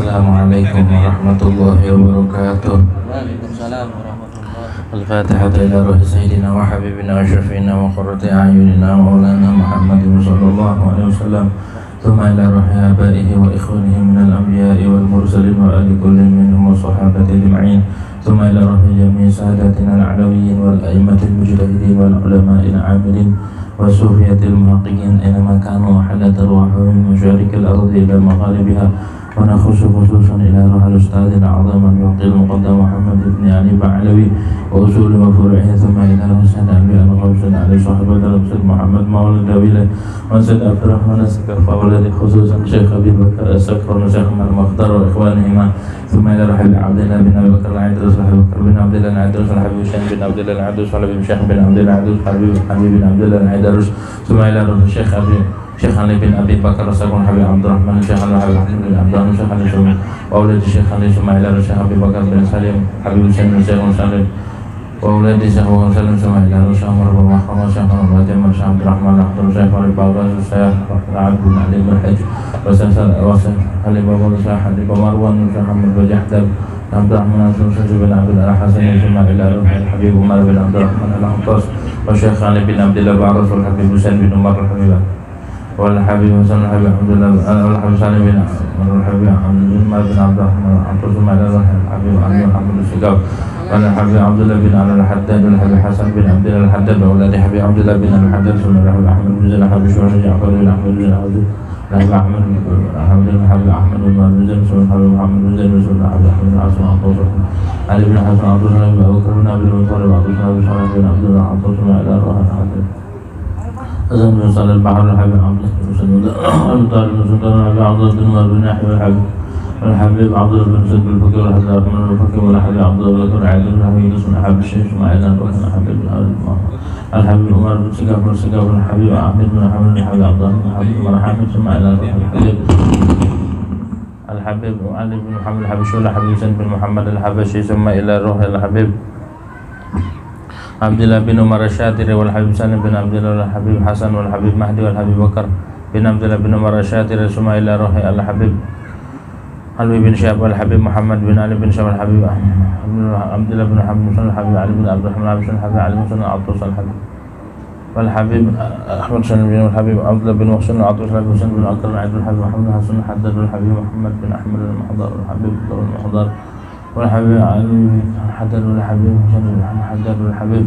Assalamualaikum warahmatullahi wabarakatuh. Waalaikumsalam warahmatullahi. Al-Fatihah ila ruhi sayyidina wa habibina wa syafiina wa qurrati a'yunina maulana Muhammadin sallallahu alaihi wasallam. Thumma ila ruhi abaihi wa ikhwanihi minal anbiya'i wal mursalin wa ali kullin minhum wa sahabati ajma'in. Thumma ila ruhi jami'i sadatina al-alawiyyin wal a'immatil mujtahidin wal ulama'il 'amilin wa sufiyatil muhaqqiqin aina kanu wa halat arwahum min masharikil ardi ila magharibiha. ونخص خصوصا إلى روح الأستاذ الأعظم المعطي المقدم محمد بن علي بعلوي وأصول وفروعه ثم إلى حسين أبي الغوث علي صاحب الرسول محمد مولى الدويلة وسيد عبد الرحمن السكرفة ولدي خصوصا شيخ أبي بكر السكر وشيخ المختار وإخوانهما ثم إلى روح عبد الله بن أبي بكر العيدروس وحبيب بكر بن عبد الله العيدروس وحبيب حسين بن عبد الله العيدروس وحبيب شيخ بن عبد الله العيدروس حبيب بن عبد الله العيدروس ثم إلى روح الشيخ Syekh Ali bin Abi Bakar Rasulullah Habib Abdurrahman Syekh Ali bin Abdurrahman Syekh Ali Sumi Waulid Syekh Ali Sumaila Syekh Abi Bakar bin Salim Habib Hussein bin Syekh Salim Waulid Syekh Abu Salim Sumaila Syekh Umar bin Mahkamah Syekh Umar bin Syekh Abdurrahman Abdul Syekh Ali Bakar Syekh Ra'ad bin Ali bin Hajj Wasan Ali Bakar Syekh Ali Marwan Syekh Ahmad bin Jahdab Abdurrahman Syekh bin Abdul Hasan Sumaila Habib Umar bin Abdurrahman Al-Antas wa Syekh Ali bin Abdullah Ba'ras wal Habib Hussein bin Umar Al-Habibah والحبيب حسن الحبيب عبد الله الحبيب سالم بن الحبيب عمر بن عبد الرحمن عبد الرحمن الحبيب علي محمد الشقاق والحبيب عبد الله بن علي الحداد والحبيب حسن بن عبد الله الحداد وأولاد حبيب عبد الله بن الحداد ثم الحبيب أحمد بن زين الحبيب شورى جعفر بن أحمد بن الحبيب الحبيب أحمد بن زين ثم الحبيب محمد بن زين ثم الحبيب أحمد بن حسن عبد علي بن حسن عبد الله بن أبو بكر بن عبد المطلب عبد الله بن صالح بن عبد الله عبد ثم إلى روح الحبيب أزم بن صالح البحر الحبيب عبد الله بن سلمان المطالب بن سلطان الحبيب عبد الله بن عمر بن يحيى والحبيب عبد الله بن سلمان الفقير والحبيب الرحمن الفقير والحبيب عبد الله بن عبد الحبيب اسم الحبيب الشيخ اسماعيل الركن الحبيب الحبيب عمر بن سقاف والسقاف والحبيب أحمد بن حمد الحبيب عبد الله بن حبيب مرحبا اسماعيل الحبيب الحبيب علي بن محمد الحبيب شولة حبيب حسين بن محمد الحبشي ثم إلى روح الحبيب Abdullah bin Umar Asyatiri wal Habib Salim bin Abdullah wal Habib Hasan wal Habib Mahdi wal Habib Bakar bin Abdullah bin Umar Asyatiri summa ila rohi al Habib Alwi bin Syahab wal Habib Muhammad bin Ali bin Syahab wal Habib Abdullah bin Hamid wal Habib Ali bin Abdurrahman wal Habib Ali bin Abdus al Habib wal Habib Ahmad Salim bin wal Habib Abdullah bin Muhsin wal Abdus al Habib bin Akal wal Habib Muhammad Hasan Haddad wal Habib Muhammad bin Ahmad al Muhdar wal Habib al Muhdar والحبيب علي حدد والحبيب حسن بن حدد والحبيب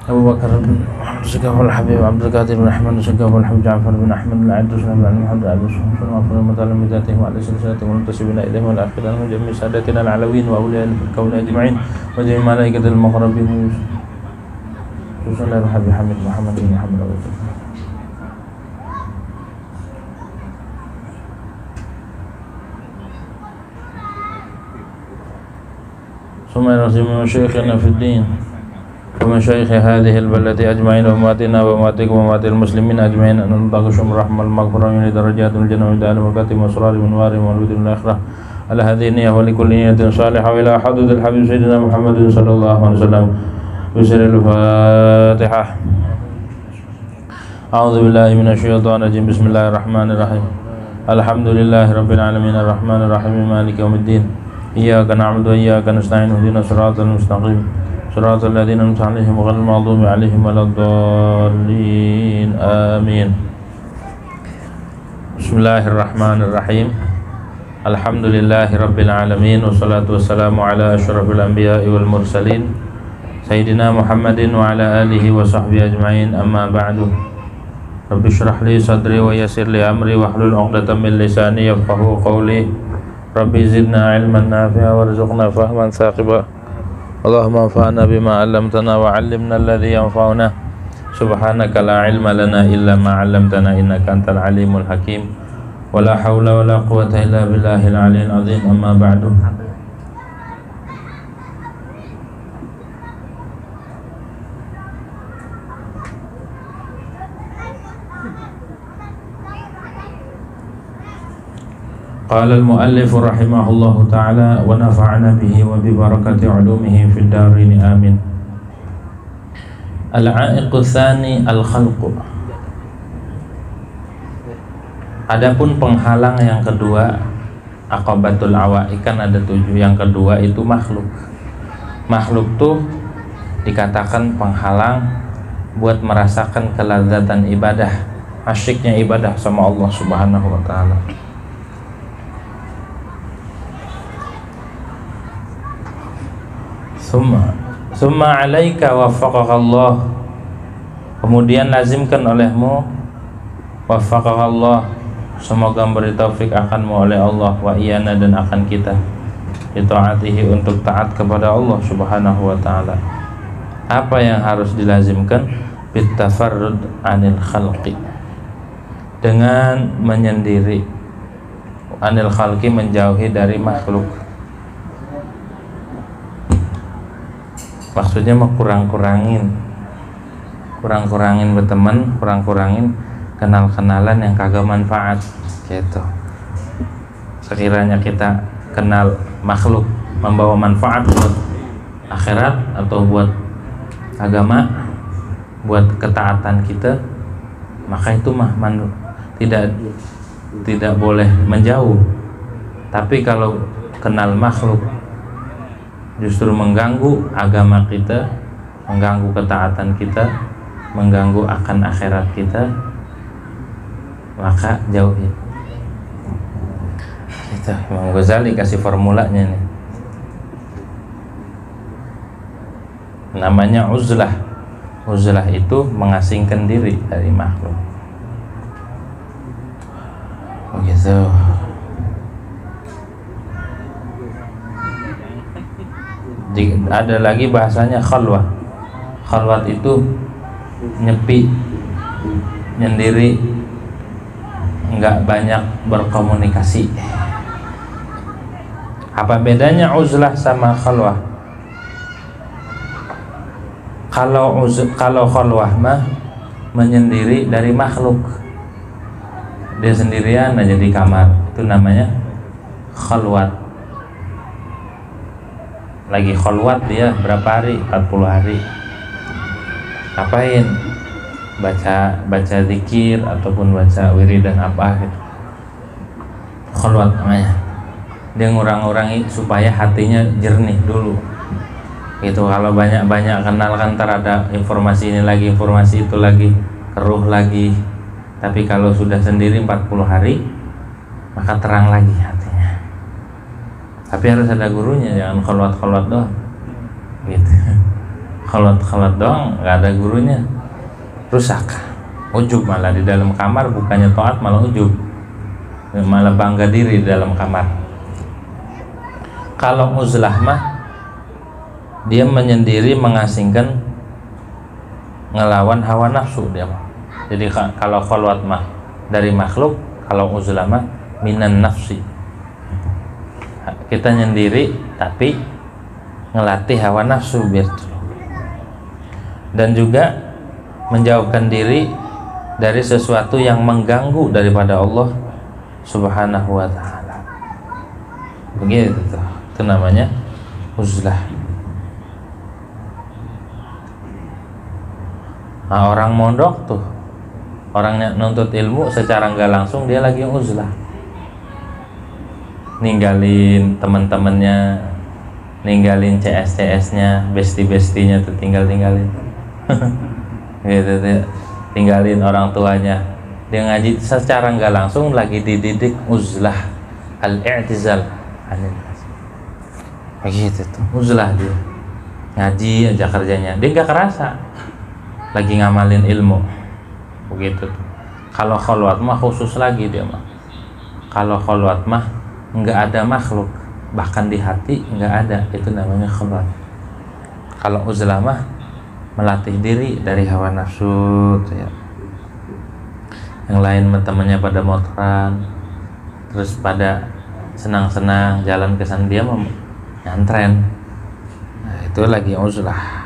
أبو بكر بن سقاف والحبيب عبد القادر بن أحمد سقاف والحبيب جعفر بن أحمد العدوس بن محمد عبد الصمد والمغفور المتعلم بذاتهم وعلى سلسلتهم والمنتسبين إليهم والآخرين من جميع سادتنا العلويين وأولياء الكون أجمعين وجميع ملائكة المقربين صلى الله عليه حميد محمد بن محمد ثم نرسم مشايخنا في الدين ومشايخ هذه البلد أجمعين وأمواتنا وأمواتكم وأموات المسلمين أجمعين أن نلقى شم الرحمة المغفرة من درجات الجنة وإدعاء المكاتب وأسرار من وار والود من الآخرة على هذه النية ولكل نية صالحة وإلى حضرة الحبيب سيدنا محمد صلى الله عليه وسلم بسر الفاتحة. أعوذ بالله من الشيطان الرجيم بسم الله الرحمن الرحيم الحمد لله رب العالمين الرحمن الرحيم مالك يوم الدين إياك نعبد وإياك نستعين اهدنا الصراط المستقيم صراط الذين أنعمت عليهم غير المغضوب عليهم ولا الضالين آمين. بسم الله الرحمن الرحيم الحمد لله رب العالمين والصلاة والسلام على أشرف الأنبياء والمرسلين سيدنا محمد وعلى آله وصحبه أجمعين أما بعد رب اشرح لي صدري ويسر لي أمري واحلل عقدة من لساني يفقهوا قولي Rabbi zidna ilman nafi'a warzuqna fahman thaqiba Allahumma anfa'na bima 'allamtana wa 'allimna alladhi yanfa'una subhanaka la ilma lana illa ma 'allamtana innaka antal alimul hakim wa la hawla wa la quwwata illa billahil 'aliyyil 'azim amma ba'du. Qala al-muallif rahimahullahu ta'ala wa nafa'ana bihi wa bi barakati ulumihi fid darin amin. Al-'a'iqu tsani al-khalqu. Adapun penghalang yang kedua aqabatul awaiq kan ada 7. Yang kedua itu makhluk. Makhluk tuh dikatakan penghalang buat merasakan kelazatan ibadah, asyiknya ibadah sama Allah Subhanahu wa taala. Summa alaika waffaqakallah, kemudian lazimkan olehmu, waffaqakallah, semoga memberi taufik akanmu oleh Allah, wa iyana, dan akan kita, itaatihi, untuk taat kepada Allah Subhanahu wa taala. Apa yang harus dilazimkan? Bitafarrud anil khalqi, dengan menyendiri, anil khalqi, menjauhi dari makhluk. Maksudnya mah kurang-kurangin berteman, kurang-kurangin kenal-kenalan yang kagak manfaat gitu. Sekiranya kita kenal makhluk membawa manfaat buat akhirat atau buat agama, buat ketaatan kita, maka itu mah tidak boleh menjauh. Tapi kalau kenal makhluk justru mengganggu agama kita, mengganggu ketaatan kita, mengganggu akan akhirat kita, maka jauhi. Itu Imam Ghazali kasih formulanya nih. Namanya uzlah. Uzlah itu mengasingkan diri dari makhluk. Begitu. Ada lagi bahasanya khalwah. Khalwat itu nyepi, nyendiri, nggak banyak berkomunikasi. Apa bedanya uzlah sama khalwah? Kalau khalwah mah menyendiri dari makhluk, dia sendirian aja di kamar, itu namanya khalwat. Lagi khalwat dia berapa hari? 40 hari. Ngapain? Baca zikir ataupun baca wiridan apa gitu. Khalwat namanya. Dia ngurang-ngurangi supaya hatinya jernih dulu. Gitu. Kalau banyak-banyak kenal kan ntar ada informasi ini lagi, informasi itu lagi, keruh lagi. Tapi kalau sudah sendiri 40 hari, maka terang lagi hatinya. Tapi harus ada gurunya, jangan khalwat doang gitu. Khalwat doang nggak ada gurunya, rusak, ujub, malah di dalam kamar bukannya taat malah ujub, malah bangga diri di dalam kamar. Kalau uzlah mah dia menyendiri, mengasingkan, ngelawan hawa nafsu dia mah. Jadi kalau khalwat mah dari makhluk, kalau uzlah mah minan nafsi. Kita nyendiri tapi ngelatih hawa nafsu biar. Dan juga menjauhkan diri dari sesuatu yang mengganggu daripada Allah Subhanahu wa taala. Begitu tuh. Itu namanya uzlah. Nah, orang mondok tuh, orangnya nuntut ilmu secara nggak langsung dia lagi uzlah. Ninggalin teman-temannya, ninggalin CS-nya, bestie-bestinya tuh tinggalin. Gitu tuh. Tinggalin orang tuanya. Dia ngaji secara nggak langsung lagi dididik uzlah, al-i'tizal anil nas. Begitu tuh, uzlah dia. Ngaji aja kerjanya. Dia nggak kerasa lagi ngamalin ilmu. Begitu tuh. Kalau khalwat mah khusus lagi dia mah. Kalau khalwat mah nggak ada makhluk, bahkan di hati nggak ada, itu namanya khalwat. Kalau uzlah mah melatih diri dari hawa nafsu ya. Yang lain temannya pada motoran, terus pada senang-senang jalan ke sana, dia mau nyantren. Nah, itu lagi uzlah.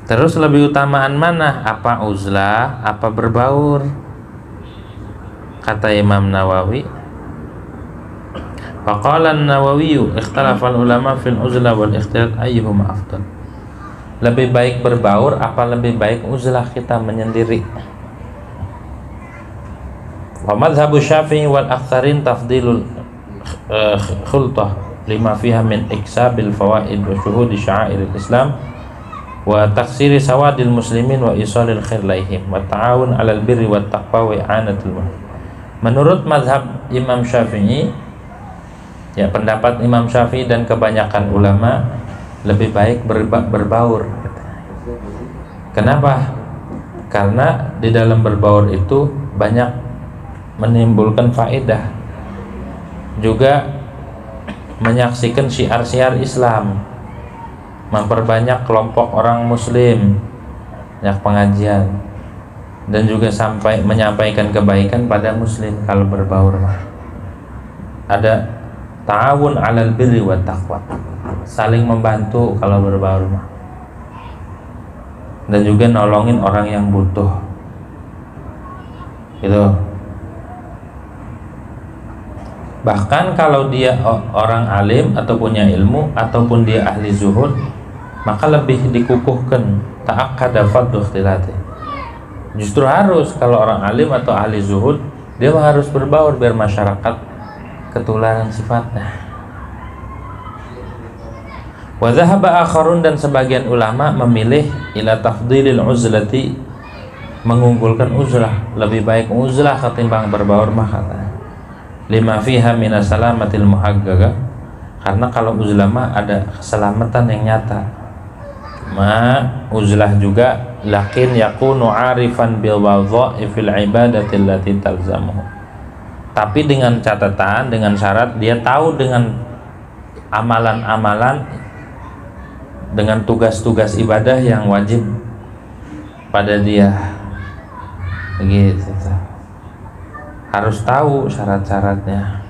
Terus lebih utamaan mana? Apa uzlah, apa berbaur? Kata Imam Nawawi, faqala an-Nawawi ikhtalafa al-ulama fil uzlah wal ikhtilat ayyuhuma afdal. Lebih baik berbaur apa lebih baik uzlah, kita menyendiri? Wa madhhabu Syafi'i wal aktsarin tafdilul khultah lima fiha min iksabil fawaid wa syuhudi sya'airil Islam wa taksiri sawadil muslimin wa isalil khair laihim wa ta'awun 'alal birri wat taqwa wa i'anatul mu'min. Menurut mazhab Imam Syafi'i, ya pendapat Imam Syafi'i dan kebanyakan ulama, lebih baik berbaur. Kenapa? Karena di dalam berbaur itu banyak menimbulkan faedah, juga menyaksikan syiar-syiar Islam, memperbanyak kelompok orang muslim, banyak pengajian, dan juga sampai menyampaikan kebaikan pada muslim. Kalau berbaur ada ta'awun 'alal birri wat taqwa, saling membantu kalau berbaur dan juga nolongin orang yang butuh gitu. Bahkan kalau dia orang alim atau punya ilmu ataupun dia ahli zuhud, maka lebih dikukuhkan ta'akkada fadlu ikhtilati. Justru harus kalau orang alim atau ahli zuhud, dia harus berbaur biar masyarakat ketularan sifatnya. Wa dhahaba akharun, dan sebagian ulama memilih ila tafdilil uzlati, mengunggulkan uzlah, lebih baik uzlah ketimbang berbaur mah katanya. Lima fiha minas salamatil muhaggaga, karena kalau uzlah mah ada keselamatan yang nyata. Uzlah juga lakin yakunu arifan bil wadha'ifil ibadati allati talzamuhu, tapi dengan catatan, dengan syarat dia tahu dengan amalan-amalan, dengan tugas-tugas ibadah yang wajib pada dia. Begitu, harus tahu syarat-syaratnya.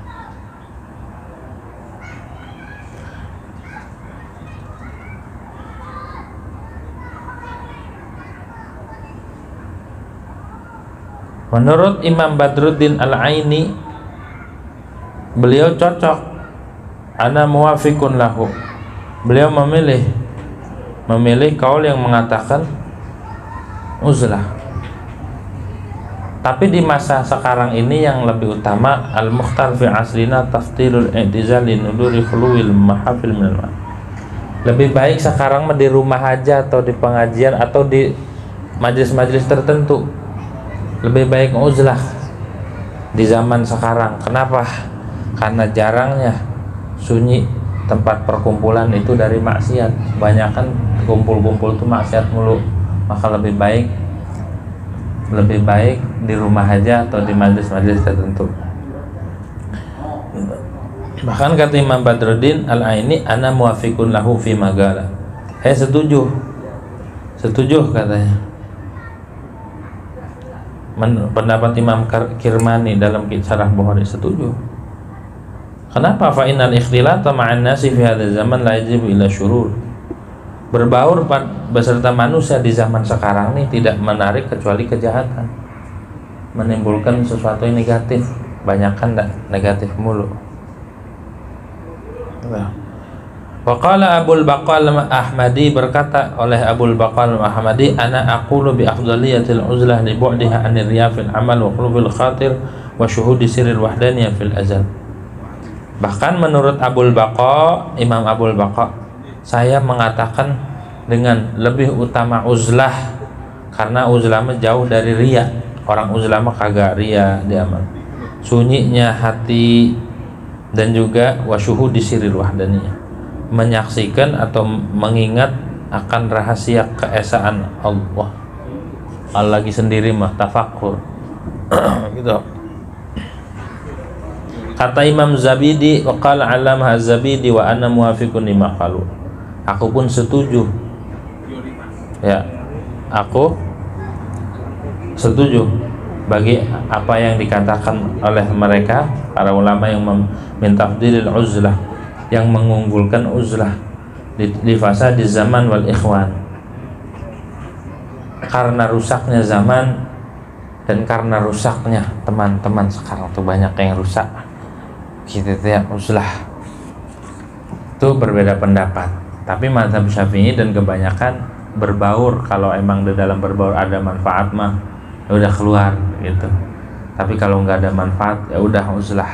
Menurut Imam Badruddin Al-Aini, beliau cocok, ana muwafiqun lahu, beliau memilih kaul yang mengatakan uzlah. Tapi di masa sekarang ini yang lebih utama, al-mukhtar fi aslina taftilul i'tizal linuduri khuluwil mahafil minal. Lebih baik sekarang di rumah aja atau di pengajian atau di majelis-majelis tertentu. Lebih baik uzlah di zaman sekarang. Kenapa? Karena jarangnya sunyi tempat perkumpulan itu dari maksiat. Kebanyakan kumpul-kumpul itu maksiat mulu. Maka lebih baik di rumah aja atau di majelis-majelis tertentu. Bahkan kata Imam Badruddin Al-Aini, ana muwafiqun lahu fi magala. Setuju katanya. Pendapat Imam Kirmani dalam Syarah Bukhari, setuju. Kenapa? Fa innal ikhtilata ma'an nasi fi hadzal zaman la yajibu illa syurur. Berbaur beserta manusia di zaman sekarang ini tidak menarik kecuali kejahatan, menimbulkan sesuatu yang negatif. Banyakkan negatif mulu. Wa qala Abul Baqal Ahmadi, berkata oleh Abul Baqal Ahmadi, ana aqulu bi afdaliyatil uzlah li bu'diha anir riyafil amal wa qulubil khatir wa syuhudi sirril wahdaniyah fil azal. Bahkan menurut Abul Baqa, Imam Abul Baqa, saya mengatakan dengan lebih utama uzlah, karena uzlah jauh dari riya. Orang uzlah kagak riya dia amal. Sunyinya hati, dan juga wasyuhudi sirril wahdaniyah, menyaksikan atau mengingat akan rahasia keesaan Allah. Allah lagi sendiri mah tafakkur. Gitu. Kata Imam Zabidi, wa qala 'allamah Az-Zabidi wa ana muwafiqun lima qalu. Aku pun setuju. Ya, aku setuju bagi apa yang dikatakan oleh mereka para ulama yang meminta tafdilil uzlah, yang mengunggulkan uzlah di fasa di zaman wal ikhwan, karena rusaknya zaman dan karena rusaknya teman-teman sekarang tuh banyak yang rusak gitu ya. Uzlah itu berbeda pendapat, tapi mazhab Syafi'i dan kebanyakan berbaur. Kalau emang di dalam berbaur ada manfaat mah udah keluar gitu. Tapi kalau nggak ada manfaat ya udah uzlah.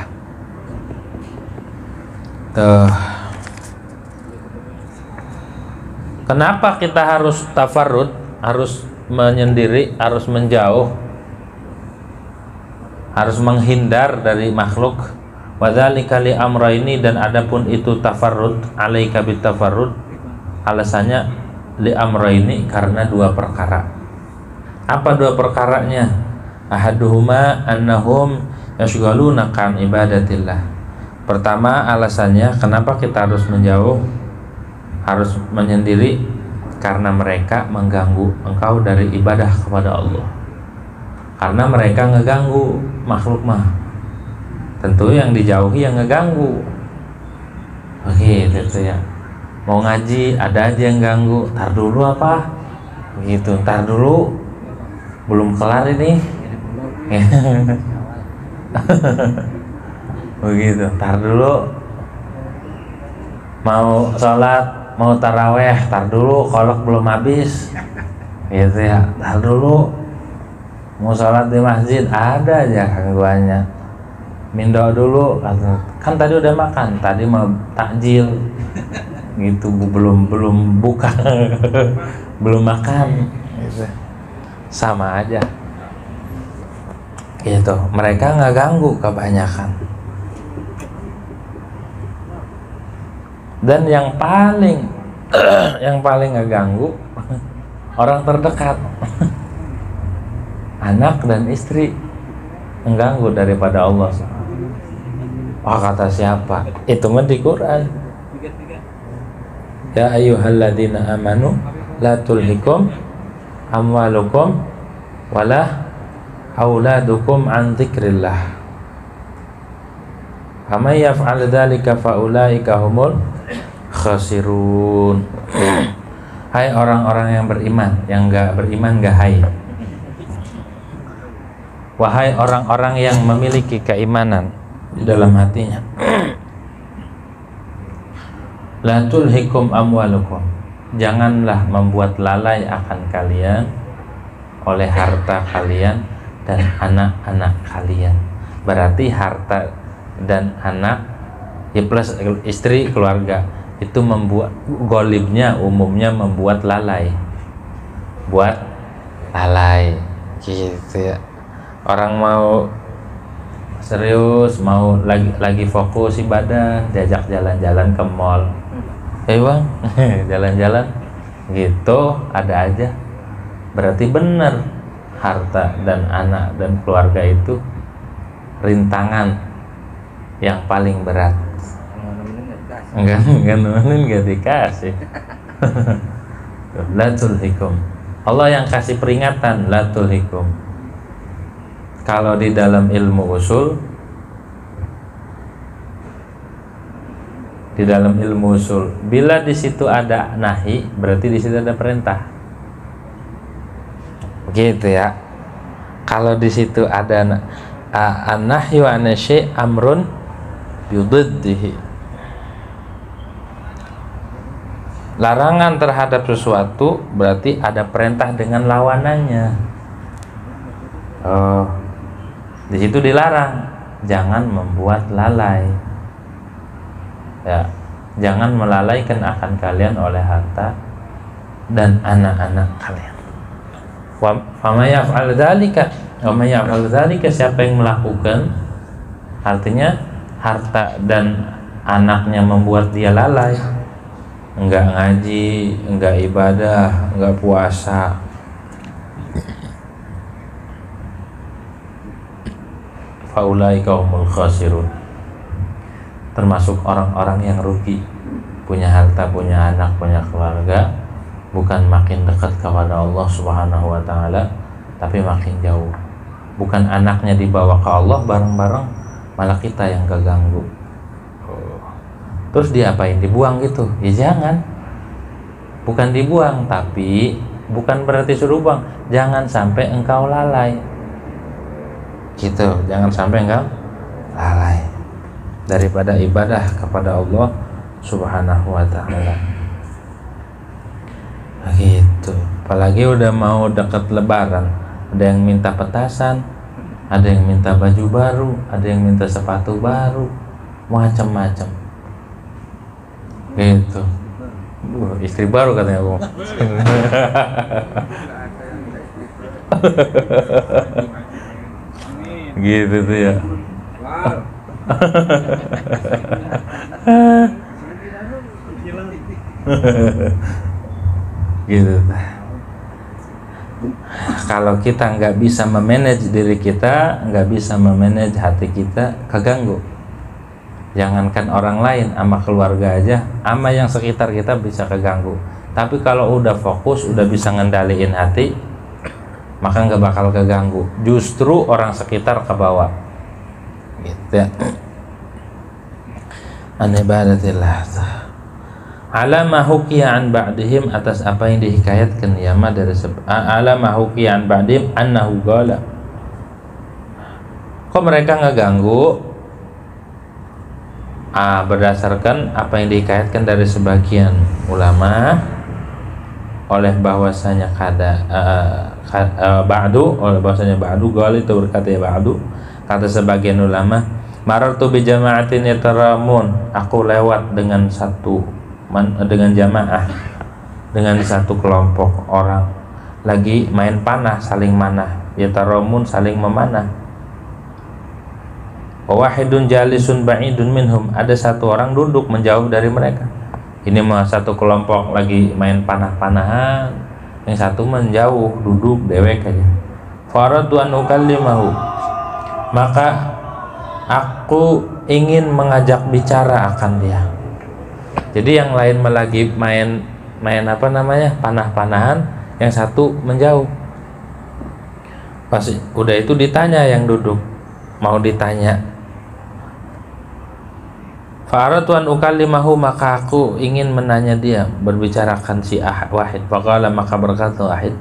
Kenapa kita harus tafarrud, harus menyendiri, harus menjauh, harus menghindar dari makhluk? Wadzalika li amraini, dan adapun itu tafarrud, alaika bit tafarrud, alasannya li amraini, karena dua perkara. Apa dua perkaranya? Ahaduhuma annahum yashghaluna kan ibadatillah. Pertama, alasannya kenapa kita harus menjauh, harus menyendiri, karena mereka mengganggu engkau dari ibadah kepada Allah. Karena mereka ngeganggu makhluk mah. Tentu yang dijauhi yang ngeganggu. Begitu ya. Mau ngaji ada aja yang ganggu. Tar dulu apa? Begitu. Tar dulu. Belum kelar ini. Begitu. Tar dulu. Mau sholat, mau taraweh, tar dulu, kolok belum habis, gitu ya. Tar dulu. Mau sholat di masjid ada aja gangguannya. Mindo dulu, kan tadi udah makan, tadi mau takjil, gitu, belum buka, belum makan, gitu. Sama aja, gitu. Mereka nggak ganggu kebanyakan. Dan yang paling ngeganggu orang terdekat, anak dan istri, mengganggu daripada Allah. Oh, kata siapa? Itu mah di Quran. Ya ayyuhalladzina amanu la tulhikum amwalukum wala auladukum an dzikrillah. Faman yaf'al dzalika faulaika humul khasirun. Hai orang-orang yang beriman, yang enggak beriman enggak hai. Wahai orang-orang yang memiliki keimanan di dalam hatinya. La tulhikum amwalukum. Janganlah membuat lalai akan kalian oleh harta kalian dan anak-anak kalian. Berarti harta dan anak ya plus istri, keluarga itu membuat golibnya, umumnya membuat lalai. Buat lalai gitu ya. Orang mau serius, mau lagi fokus ibadah, diajak jalan-jalan ke mall. Bang, jalan-jalan gitu ada aja. Berarti benar harta dan anak dan keluarga itu rintangan yang paling berat. Enggak nemenin enggak dikasih. La tulhikum. Allah yang kasih peringatan, la tulhikum. Kalau di dalam ilmu usul, bila di situ ada nahi, berarti di situ ada perintah. Begitu ya. Kalau di situ ada an-nahyu an syai' amrun bididdihi. Larangan terhadap sesuatu berarti ada perintah dengan lawanannya. Oh, di situ dilarang, jangan membuat lalai. Ya, jangan melalaikan akan kalian oleh harta dan anak-anak kalian. Wa may yaf'al dzalika, siapa yang melakukan, artinya harta dan anaknya membuat dia lalai, enggak ngaji, enggak ibadah, enggak puasa, faulaika humul khasirun, termasuk orang-orang yang rugi. Punya harta, punya anak, punya keluarga, bukan makin dekat kepada Allah Subhanahu wa ta'ala, tapi makin jauh. Bukan anaknya dibawa ke Allah bareng-bareng, malah kita yang keganggu. Terus diapain? Dibuang gitu? Ya jangan. Bukan dibuang, tapi bukan berarti suruh buang. Jangan sampai engkau lalai. Gitu, jangan sampai engkau lalai daripada ibadah kepada Allah Subhanahu wa ta'ala. Gitu. Apalagi udah mau dekat lebaran, ada yang minta petasan, ada yang minta baju baru, ada yang minta sepatu baru, macam-macam gitu. Istri baru katanya aku. Gitu tuh ya. Gitu. Kalau kita nggak bisa memanage diri kita, nggak bisa memanage hati kita, keganggu. Jangankan orang lain, sama keluarga aja, sama yang sekitar kita bisa keganggu. Tapi kalau udah fokus, udah bisa ngendaliin hati, maka nggak bakal keganggu. Justru orang sekitar ke bawah. Gitu ya. An ibadatillah. Ala ma hukiya an ba'dihim, atas apa yang dihikayatkan yama dari ala ma hukiya an ba'dihim annahu qala. Kok mereka ngeganggu? Berdasarkan apa yang dihikayatkan dari sebagian ulama oleh bahwasanya ba'du, oleh bahwasanya ba'du qala, itu berkata ya ba'du, kata sebagian ulama, marartu bi jama'atin yataramun, aku lewat dengan dengan jamaah, dengan satu kelompok orang lagi main panah, saling manah, yataramun, saling memanah. Wahidun jalisun ba'idun minhum, ada satu orang duduk menjauh dari mereka. Ini mah satu kelompok lagi main panah-panahan, yang satu menjauh duduk dewek aja. Faradu an ukallimahu, maka aku ingin mengajak bicara akan dia. Jadi yang lain lagi main panah-panahan, yang satu menjauh. Pas udah itu ditanya yang duduk, mau ditanya. Fa'aratu an ukallimahu, maka aku ingin menanya dia, berbicarakan si Wahid. Faqala, maka berkata Wahid,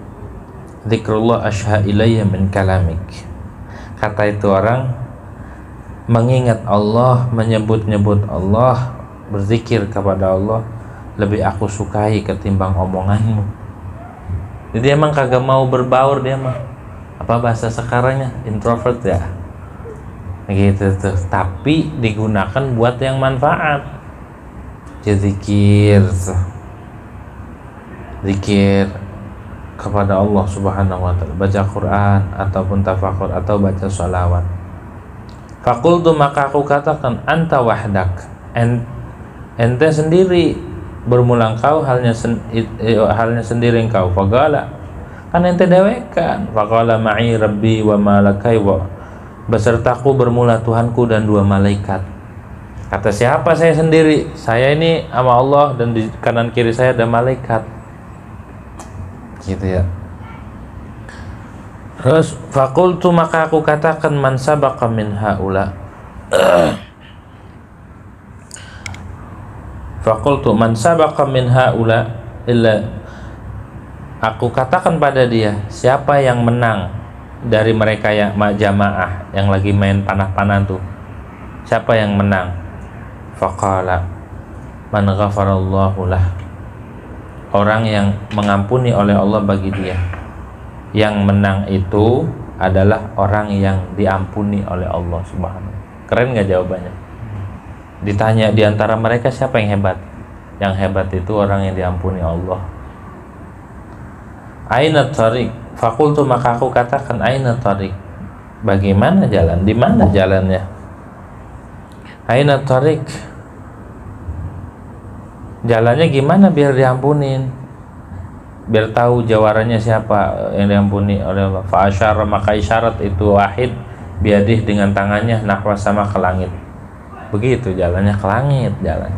dzikrullah ashha ilayya min kalamik. Kata itu orang, mengingat Allah, menyebut-nyebut Allah, berzikir kepada Allah, lebih aku sukai ketimbang omonganmu. Jadi emang kagak mau berbaur dia mah. Apa bahasa sekarangnya? Introvert ya. Gitu tuh. Tapi digunakan buat yang manfaat. Jadi zikir kepada Allah Subhanahu wa ta'ala, baca Quran ataupun tafakur atau baca sholawat. Fakultu, maka aku katakan, anta wahdak, ente sendiri, bermula engkau, halnya sendiri engkau. Faqala, kan ente dewekan. Faqala ma'i rabbi wa malakai, wa besertaku bermula Tuhanku dan dua malaikat. Kata siapa? Saya sendiri. Saya ini sama Allah, dan di kanan kiri saya ada malaikat. Gitu ya. Terus fakultu, maka aku katakan, man sabaqa min haula. Fakultu man sabaqa min haula illa, aku katakan pada dia, siapa yang menang dari mereka yang jamaah yang lagi main panah-panah tuh, siapa yang menang? Faqala man ghafarallahu lah, orang yang mengampuni oleh Allah bagi dia. Yang menang itu adalah orang yang diampuni oleh Allah Subhanahu. Keren gak jawabannya? Ditanya di antara mereka siapa yang hebat? Yang hebat itu orang yang diampuni Allah. Aina tariq? Fakultu, maka aku katakan, aina tariq, bagaimana jalan? Di mana jalannya? Aina tariq, jalannya gimana biar diampunin? Biar tahu jawarannya siapa yang diampuni oleh Allah. Fa asyara, maka isyarat itu Wahid biadih, dengan tangannya, nahwa, sama ke langit. Begitu jalannya, ke langit jalan.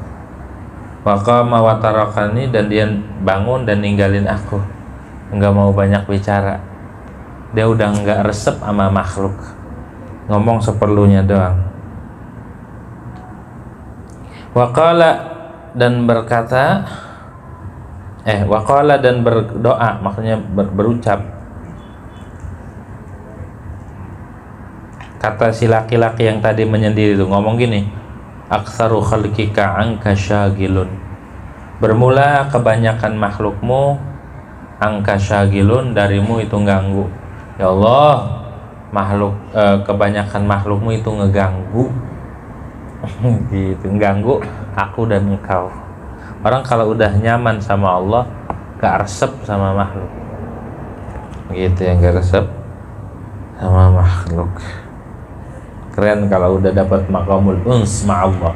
Wa qama wa tarakani, dan dia bangun dan ninggalin aku. Enggak mau banyak bicara. Dia udah enggak resep sama makhluk, ngomong seperlunya doang. Waqala, dan berkata, waqala, dan berdoa, maksudnya berucap. Kata si laki-laki yang tadi menyendiri itu ngomong gini, aktsaru khalqika anka syagilun, bermula kebanyakan makhlukmu, angka syagilun, darimu itu ganggu. Ya Allah, makhluk, kebanyakan makhlukmu itu ngeganggu gitu, ngeganggu aku dan engkau. Orang kalau udah nyaman sama Allah gak resep sama makhluk gitu ya, gak resep sama makhluk. Keren kalau udah dapat maqamul uns ma'allah,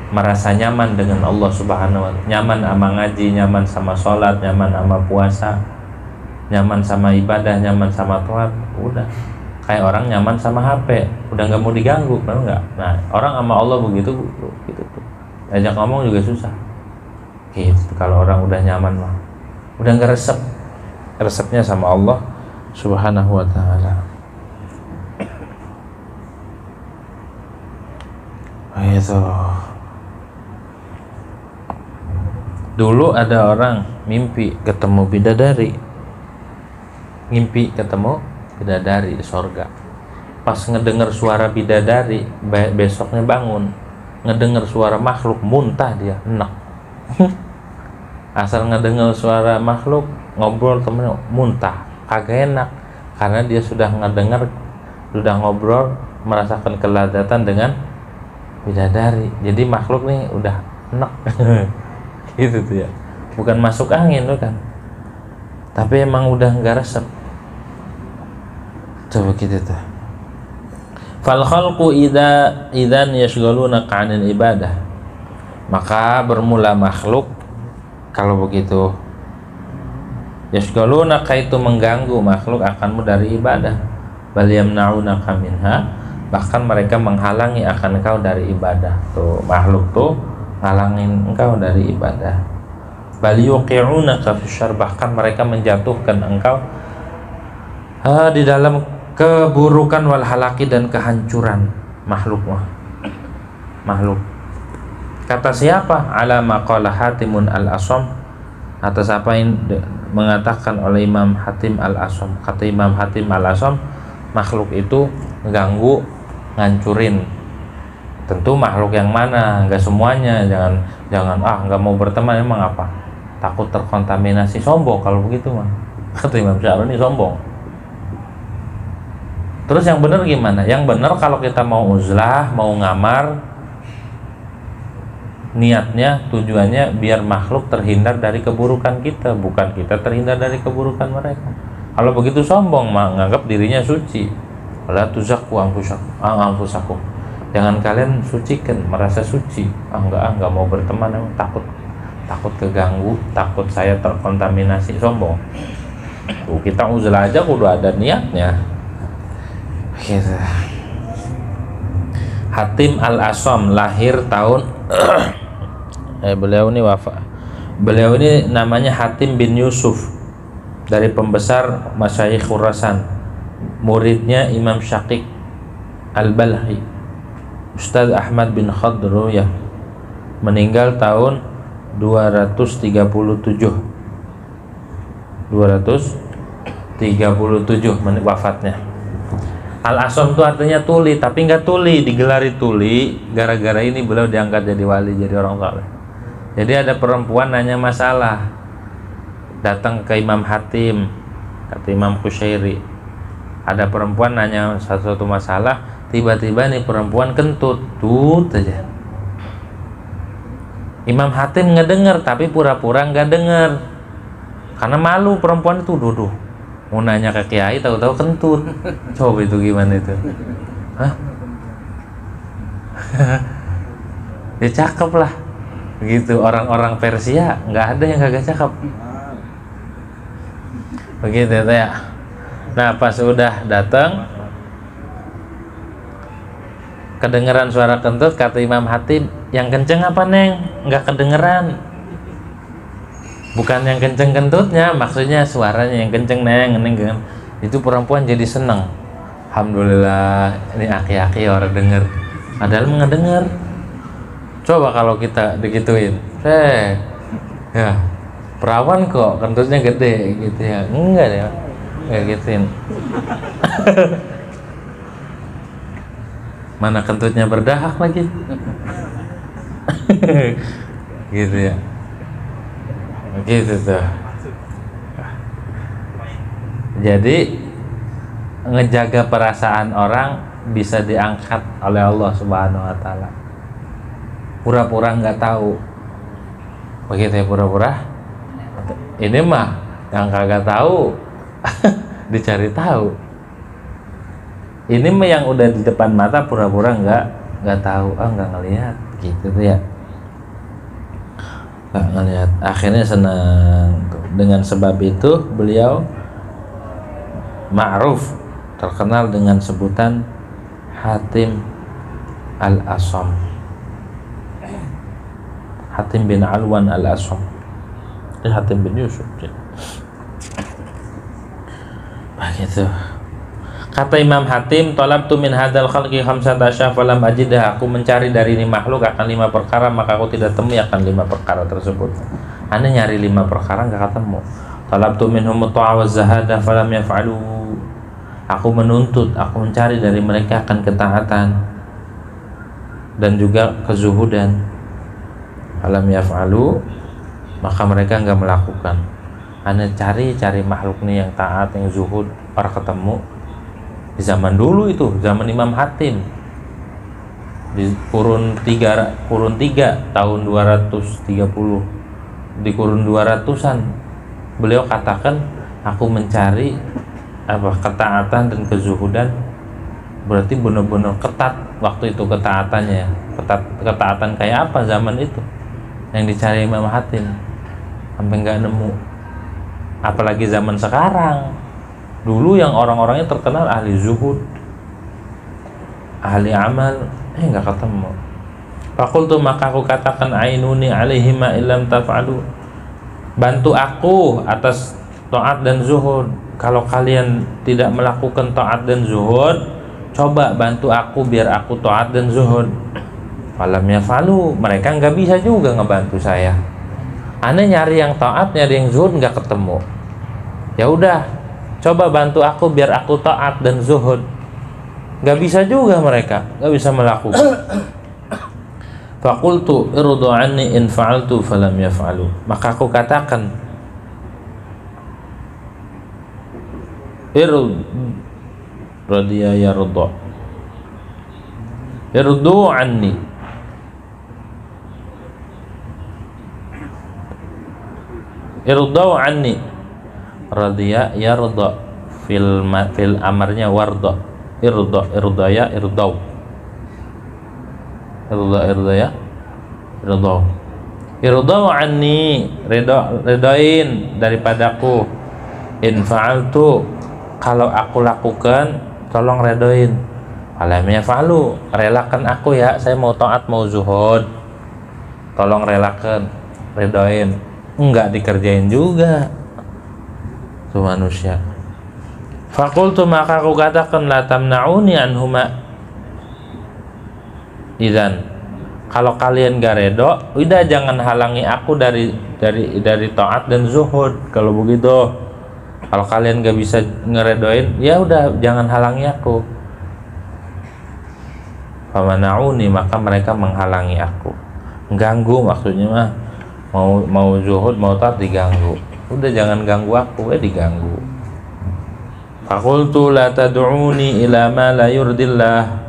merasa nyaman dengan Allah subhanahu wa ta'ala, nyaman sama ngaji, nyaman sama sholat, nyaman sama puasa, nyaman sama ibadah, nyaman sama taat. Udah kayak orang nyaman sama HP, udah nggak mau diganggu, benar nggak? Nah, orang sama Allah begitu gitu tuh, ajak ngomong juga susah gitu. Kalau orang udah nyaman mah udah nggak resepnya sama Allah subhanahu wa ta'ala. Itu dulu ada orang mimpi ketemu bidadari, mimpi ketemu bidadari di sorga. Pas ngedengar suara bidadari, besoknya bangun ngedengar suara makhluk, muntah dia, enak. Asal ngedengar suara makhluk ngobrol temennya, muntah, kagak enak, karena dia sudah ngedengar, sudah ngobrol, merasakan keladatan dengan bidadari. Jadi makhluk nih udah enak gitu tuh ya, bukan masuk angin tuh kan, tapi emang udah nggak resep. Coba gitu tuh. Fal khalqu idzan yashghaluna 'anil ibadah, maka bermula makhluk kalau begitu, yashghaluna kaitu mengganggu makhluk akanmu dari ibadah, bal yamna'unaka minha, bahkan mereka menghalangi akan engkau dari ibadah. Tuh makhluk tuh ngalangin engkau dari ibadah. Bal yuqi'unaka fisyarr, bahkan mereka menjatuhkan engkau di dalam keburukan wal halaki dan kehancuran. Makhluk kata siapa? Ala maqala Hatimun al-Asam, atas apa yang mengatakan oleh Imam Hatim al-Asam. Kata Imam Hatim al-Asam, makhluk itu ganggu, ngancurin. Tentu makhluk yang mana, nggak semuanya. Jangan nggak mau berteman, emang apa? Takut terkontaminasi, sombong kalau begitu mah. Kata Imam Sya'rani sombong. Terus yang benar gimana? Yang benar kalau kita mau uzlah, mau ngamar, niatnya, tujuannya biar makhluk terhindar dari keburukan kita, bukan kita terhindar dari keburukan mereka. Kalau begitu sombong, menganggap dirinya suci. La tuzakku anfusakum, jangan kalian sucikan, merasa suci. Enggak mau berteman, takut keganggu, takut saya terkontaminasi, sombong. Tuh, kita uzlah aja kudu ada niatnya gitu. Hatim al-Asam lahir tahun beliau ini namanya Hatim bin Yusuf, dari pembesar masyayikh Khurasan, muridnya Imam Syaqiq al-Balhi, Ustaz Ahmad bin Khadruyah, meninggal tahun 237 wafatnya. Al-Asam itu artinya tuli, tapi nggak tuli, digelari tuli gara-gara ini beliau diangkat jadi wali, jadi orang saleh. Jadi ada perempuan nanya masalah, datang ke Imam Hatim, kata Imam Qushairi, ada perempuan nanya satu masalah, tiba-tiba nih perempuan kentut, tut aja. Imam Hatim ngedenger tapi pura-pura nggak denger, karena malu perempuan itu duduk. Mau nanya ke kiai, tahu-tahu kentut. Coba itu gimana itu? Hah? Ya cakep lah. Begitu orang-orang Persia nggak ada yang kagak cakep. Begitu ya. Nah pas udah datang, kedengeran suara kentut, kata Imam Hatim, yang kenceng apa neng? Nggak kedengeran. Bukan yang kenceng kentutnya, maksudnya suaranya yang kenceng neng. Itu perempuan jadi seneng. Alhamdulillah, ini aki-aki orang denger. Padahal ngedenger. Coba kalau kita digituin, ya perawan kok kentutnya gede gitu ya, enggak ya, kayak gituin. Mana kentutnya berdahak lagi, gitu ya. Gitu tuh. Jadi ngejaga perasaan orang bisa diangkat oleh Allah Subhanahu wa taala. Pura-pura nggak tahu. Begitu ya, pura-pura. Ini mah yang kagak tahu dicari tahu. Ini mah yang udah di depan mata pura-pura nggak tahu, nggak ngelihat gitu tuh ya. Nggak ngelihat. Akhirnya senang. Dengan sebab itu beliau ma'ruf, terkenal dengan sebutan Hatim al-Asam. Hatim bin Alwan al-Asam. Ini Hatim bin Yusuf. Begitu. Kata Imam Hatim, talabtu min hadzal khalqi khamsata asyaf falam ajidah. Aku mencari dari ini makhluk akan 5 perkara, maka aku tidak temui akan 5 perkara tersebut. Anda nyari 5 perkara enggak ketemu. Talabtu minhum ta'a wa zahadah falam yaf'alu. Aku menuntut, aku mencari dari mereka akan ketaatan dan juga kezuhudan. Falam yaf'alu, maka mereka enggak melakukan. Anda cari makhluk nih yang taat, yang zuhud, orang ketemu. Di zaman dulu itu, zaman Imam Hatim, di kurun 3 tahun 230, di kurun 200-an beliau katakan, aku mencari ketaatan dan kezuhudan. Berarti benar-benar ketat waktu itu ketaatannya. Ketaatan kayak apa zaman itu yang dicari Imam Hatim, sampai nggak nemu. Apalagi zaman sekarang. Dulu yang orang-orangnya terkenal ahli zuhud, ahli amal, nggak ketemu. Fakultu, maka aku katakan, ainuni alaihima illam taf'alu. Bantu aku atas taat dan zuhud. Kalau kalian tidak melakukan taat dan zuhud, coba bantu aku biar aku taat dan zuhud. Falam yaf'alu, mereka nggak bisa juga ngebantu saya. Aneh nyari yang taat, nyari yang zuhud nggak ketemu. Ya udah, coba bantu aku biar aku taat dan zuhud. Gak bisa juga mereka, gak bisa melakukan. Faqultu irdu anni in fa'altu falam yaf'alu. Maka aku katakan, radiya yarda, irdu anni, irdu anni. Radiya yarda, fil amarnya warda, irdaya irdau, irdaya irdau, irdau anni, redain daripadaku. In fa'altu, kalau aku lakukan tolong redain. Alam yaf'alu, relakan aku ya, saya mau taat mau zuhud, tolong relakan, redain. Enggak dikerjain juga tuh manusia. Fakultu, maka aku katakan, la tamna'uni anhuma. Idzan, kalau kalian gak redo, udah jangan halangi aku dari taat dan zuhud. Kalau begitu, kalau kalian gak bisa ngeredoin, ya udah jangan halangi aku. Famana'uni, maka mereka menghalangi aku, mengganggu, maksudnya mah mau zuhud mau taat diganggu. Udah jangan ganggu aku, diganggu. Fakultu la tad'uni ila ma la yurdillah.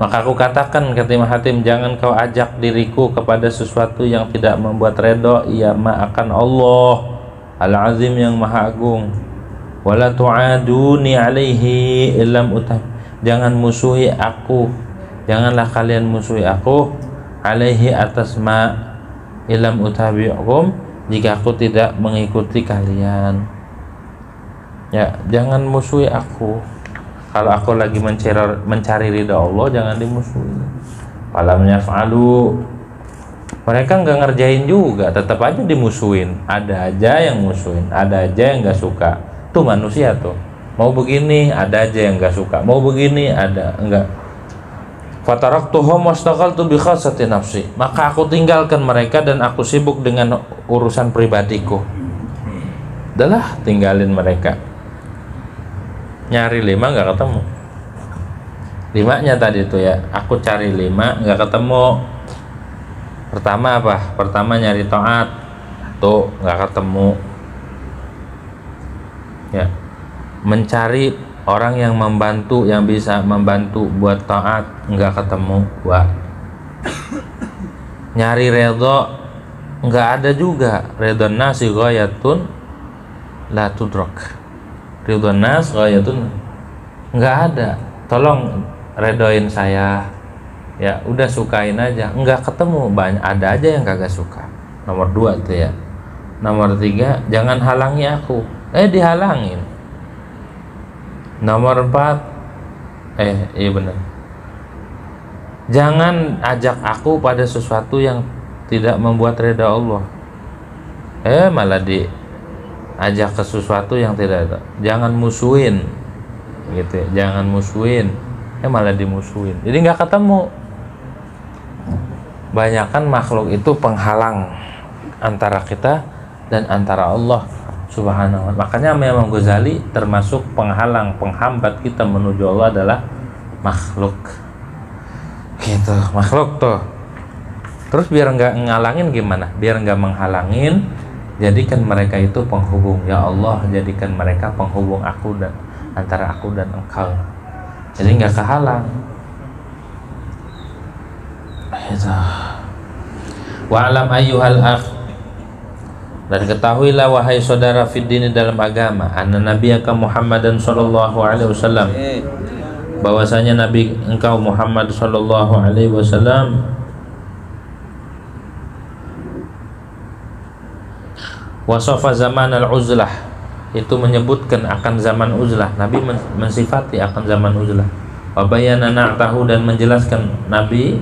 Maka aku katakan, kata Imam Hatim, jangan kau ajak diriku kepada sesuatu yang tidak membuat redha, ia ma akan Allah Al-Azim yang Maha Agung. Wala tu'aduni alaihi illam utab. Jangan musuhi aku, janganlah kalian musuhi aku alaihi atas ma illam utabi'ukum, jika aku tidak mengikuti kalian. Ya, jangan musuhi aku. Kalau aku lagi mencari ridha Allah, jangan dimusuhi. Falam yaf'alu, mereka nggak ngerjain juga, tetap aja dimusuhin. Ada aja yang musuhin, ada aja yang nggak suka. Tuh manusia tuh, mau begini ada aja yang nggak suka, mau begini ada enggak. Fataraktuhum wastaqaltu bi khassati nafsi. Maka aku tinggalkan mereka dan aku sibuk dengan urusan pribadiku. Udahlah, tinggalin mereka. Nyari 5 nggak ketemu. 5-nya tadi tuh ya, aku cari 5 nggak ketemu. Pertama apa? Pertama nyari taat, tuh nggak ketemu. Ya. mencari orang yang membantu, yang bisa membantu buat taat, nggak ketemu. Dua, nyari redho nggak ada juga. Ridho nasi ghayatun la tudrak. Ridho nas ghayatun nggak ada. Tolong redoin saya, ya udah sukain aja, nggak ketemu. Banyak ada aja yang kagak suka. Nomor 2 itu ya. Nomor 3, jangan halangi aku, dihalangin. Nomor 4, iya benar, jangan ajak aku pada sesuatu yang tidak membuat ridha Allah. Malah diajak ke sesuatu yang tidak ada. Jangan musuhin gitu ya, jangan musuhin, malah dimusuhin. Jadi nggak ketemu. Banyakan makhluk itu penghalang antara kita dan antara Allah Subhanahu wa ta'ala. Makanya Imam Ghazali termasuk penghalang, penghambat kita menuju Allah adalah makhluk. Gitu, makhluk tuh. Terus biar nggak ngalangin gimana? Biar nggak menghalangin, jadikan mereka itu penghubung. Ya Allah, jadikan mereka penghubung aku dan antara aku dan engkau. Jadi nggak kehalang. Gitu. Wa'alam ayyuhal akh, dan ketahuilah wahai saudara fiddini dalam agama, anna nabiyaka Muhammadan sallallahu alaihi wasallam, bahwasanya nabi engkau Muhammad sallallahu alaihi wasallam wasafa zaman al-uzlah, itu menyebutkan akan zaman uzlah. Nabi mensifati akan zaman uzlah. Wa bayyana na'tahu, dan menjelaskan Nabi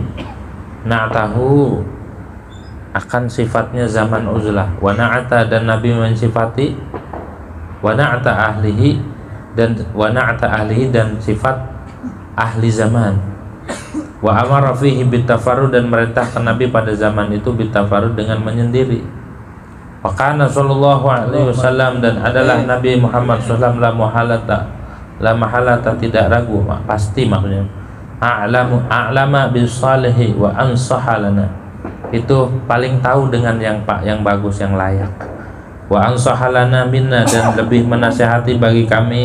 na'tahu akan sifatnya zaman uzlah. Wa na'ata, dan Nabi mensifati wa na'ata ahlihi, dan wa na'ata ahlihi, dan sifat ahli zaman. Wa amara fihi bitafarrud, dan merintahkan Nabi pada zaman itu bitafarrud, dengan menyendiri. Wa kana sallallahu alaihi wasallam, dan adalah Nabi Muhammad sallallahu la mahalata, tidak ragu, pasti maksudnya. A'lama bis salihi wa ansaha lana, itu paling tahu dengan yang bagus, yang layak. Wa ansaha lana minna, dan lebih menasihati bagi kami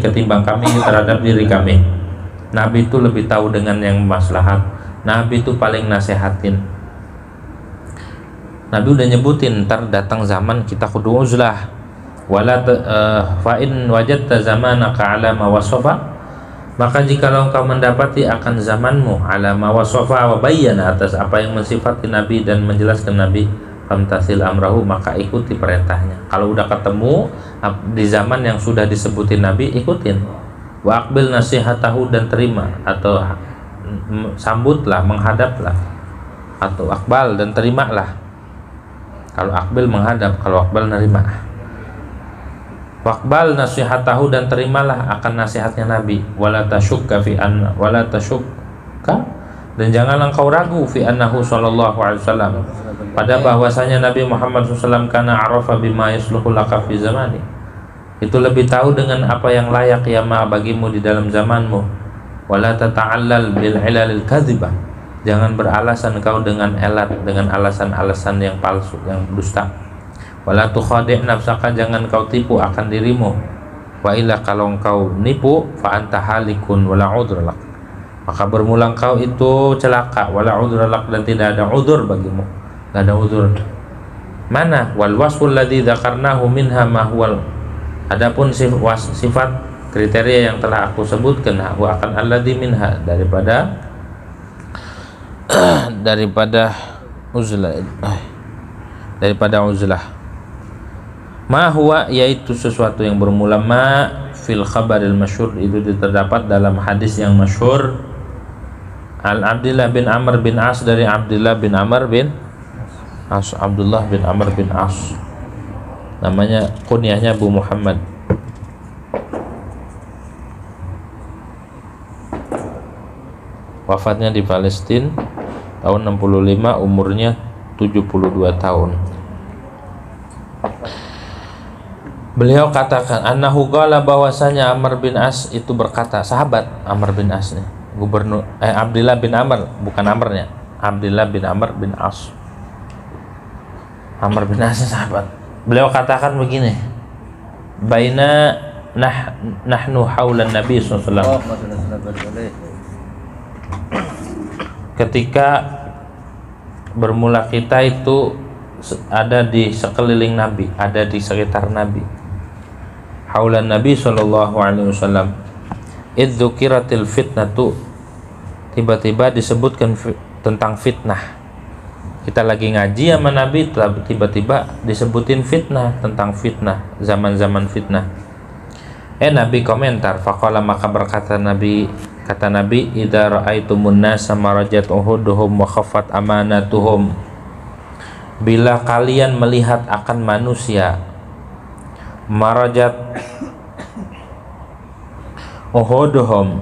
ketimbang kami terhadap diri kami. Nabi itu lebih tahu dengan yang maslahat. Nabi itu paling nasihatin. Nabi udah nyebutin, ntar datang zaman kita kudu uzlah. Wala fa in wajadta zamanaka ala ma wasafa, maka jikalau engkau mendapati akan zamanmu ala ma wasafa wa bayyana, atas apa yang mensifati Nabi dan menjelaskan Nabi, famtasil amrahu, maka ikuti perintahnya. Kalau udah ketemu di zaman yang sudah disebutin Nabi, ikutin. Wa aqbil nasihatahu, dan terima atau sambutlah, menghadaplah. Atau akbal, dan terimalah. Kalau akbil menghadap, kalau akbal nerima. Waqbal nasihatahu, dan terimalah akan nasihatnya Nabi. Wala tasyukka fi anna, wala tasyukka, dan janganlah engkau ragu fi annahu sallallahu alaihi wasallam, pada bahwasanya Nabi Muhammad SAW kana arafa bima yasluhu laka fi zamani, itu lebih tahu dengan apa yang layak ya ma bagimu di dalam zamanmu. Wala tata'allal bil ilalil kadzibah, jangan beralasan engkau dengan alasan-alasan yang palsu, yang dusta. Wala tukhadi' nafsaka, jangan kau tipu akan dirimu. Wa illa, kalau engkau nipu, fa anta halikun wala udhralak, maka bermula engkau itu celaka. Wala udhralak, dan tidak ada udzur bagimu, tidak ada udzur. Mana wal wasful ladzi dzakarnahu minha ma huwal, adapun sifat kriteria yang telah aku sebutkan, aku akan alladzi minha, daripada uzlah. Ma huwa, yaitu sesuatu yang bermula ma fil khabaril masyhur, itu terdapat dalam hadis yang masyhur. Al Abdullah bin Amr bin As, dari Abdullah bin Amr bin As, Abdullah bin Amr bin As, namanya kunyahnya Abu Muhammad. Wafatnya di Palestina tahun 65, umurnya 72 tahun. Beliau katakan, annahu qala, bahwasanya Amr bin As itu berkata, sahabat Amr bin As nih, gubernur Abdullah bin Amr, bukan Amrnya, Abdullah bin Amr bin As. Amr bin As sahabat. Beliau katakan begini, baina nahnu haulan Nabi sallallahu alaihi wasallam. Ketika bermula kita itu ada di sekeliling Nabi, ada di sekitar Nabi. Haulan Nabi sallallahu alaihi wasallam. Idz dzukiratil fitnatu, tiba-tiba disebutkan tentang fitnah. Kita lagi ngaji sama Nabi, tiba-tiba disebutin fitnah, tentang fitnah, zaman-zaman fitnah. Nabi komentar, faqala, maka berkata Nabi, kata Nabi, idza ra'aitumun nasa marajat uhuduhum wa khaffat amanatuhum, bila kalian melihat akan manusia marajat uhuduhum,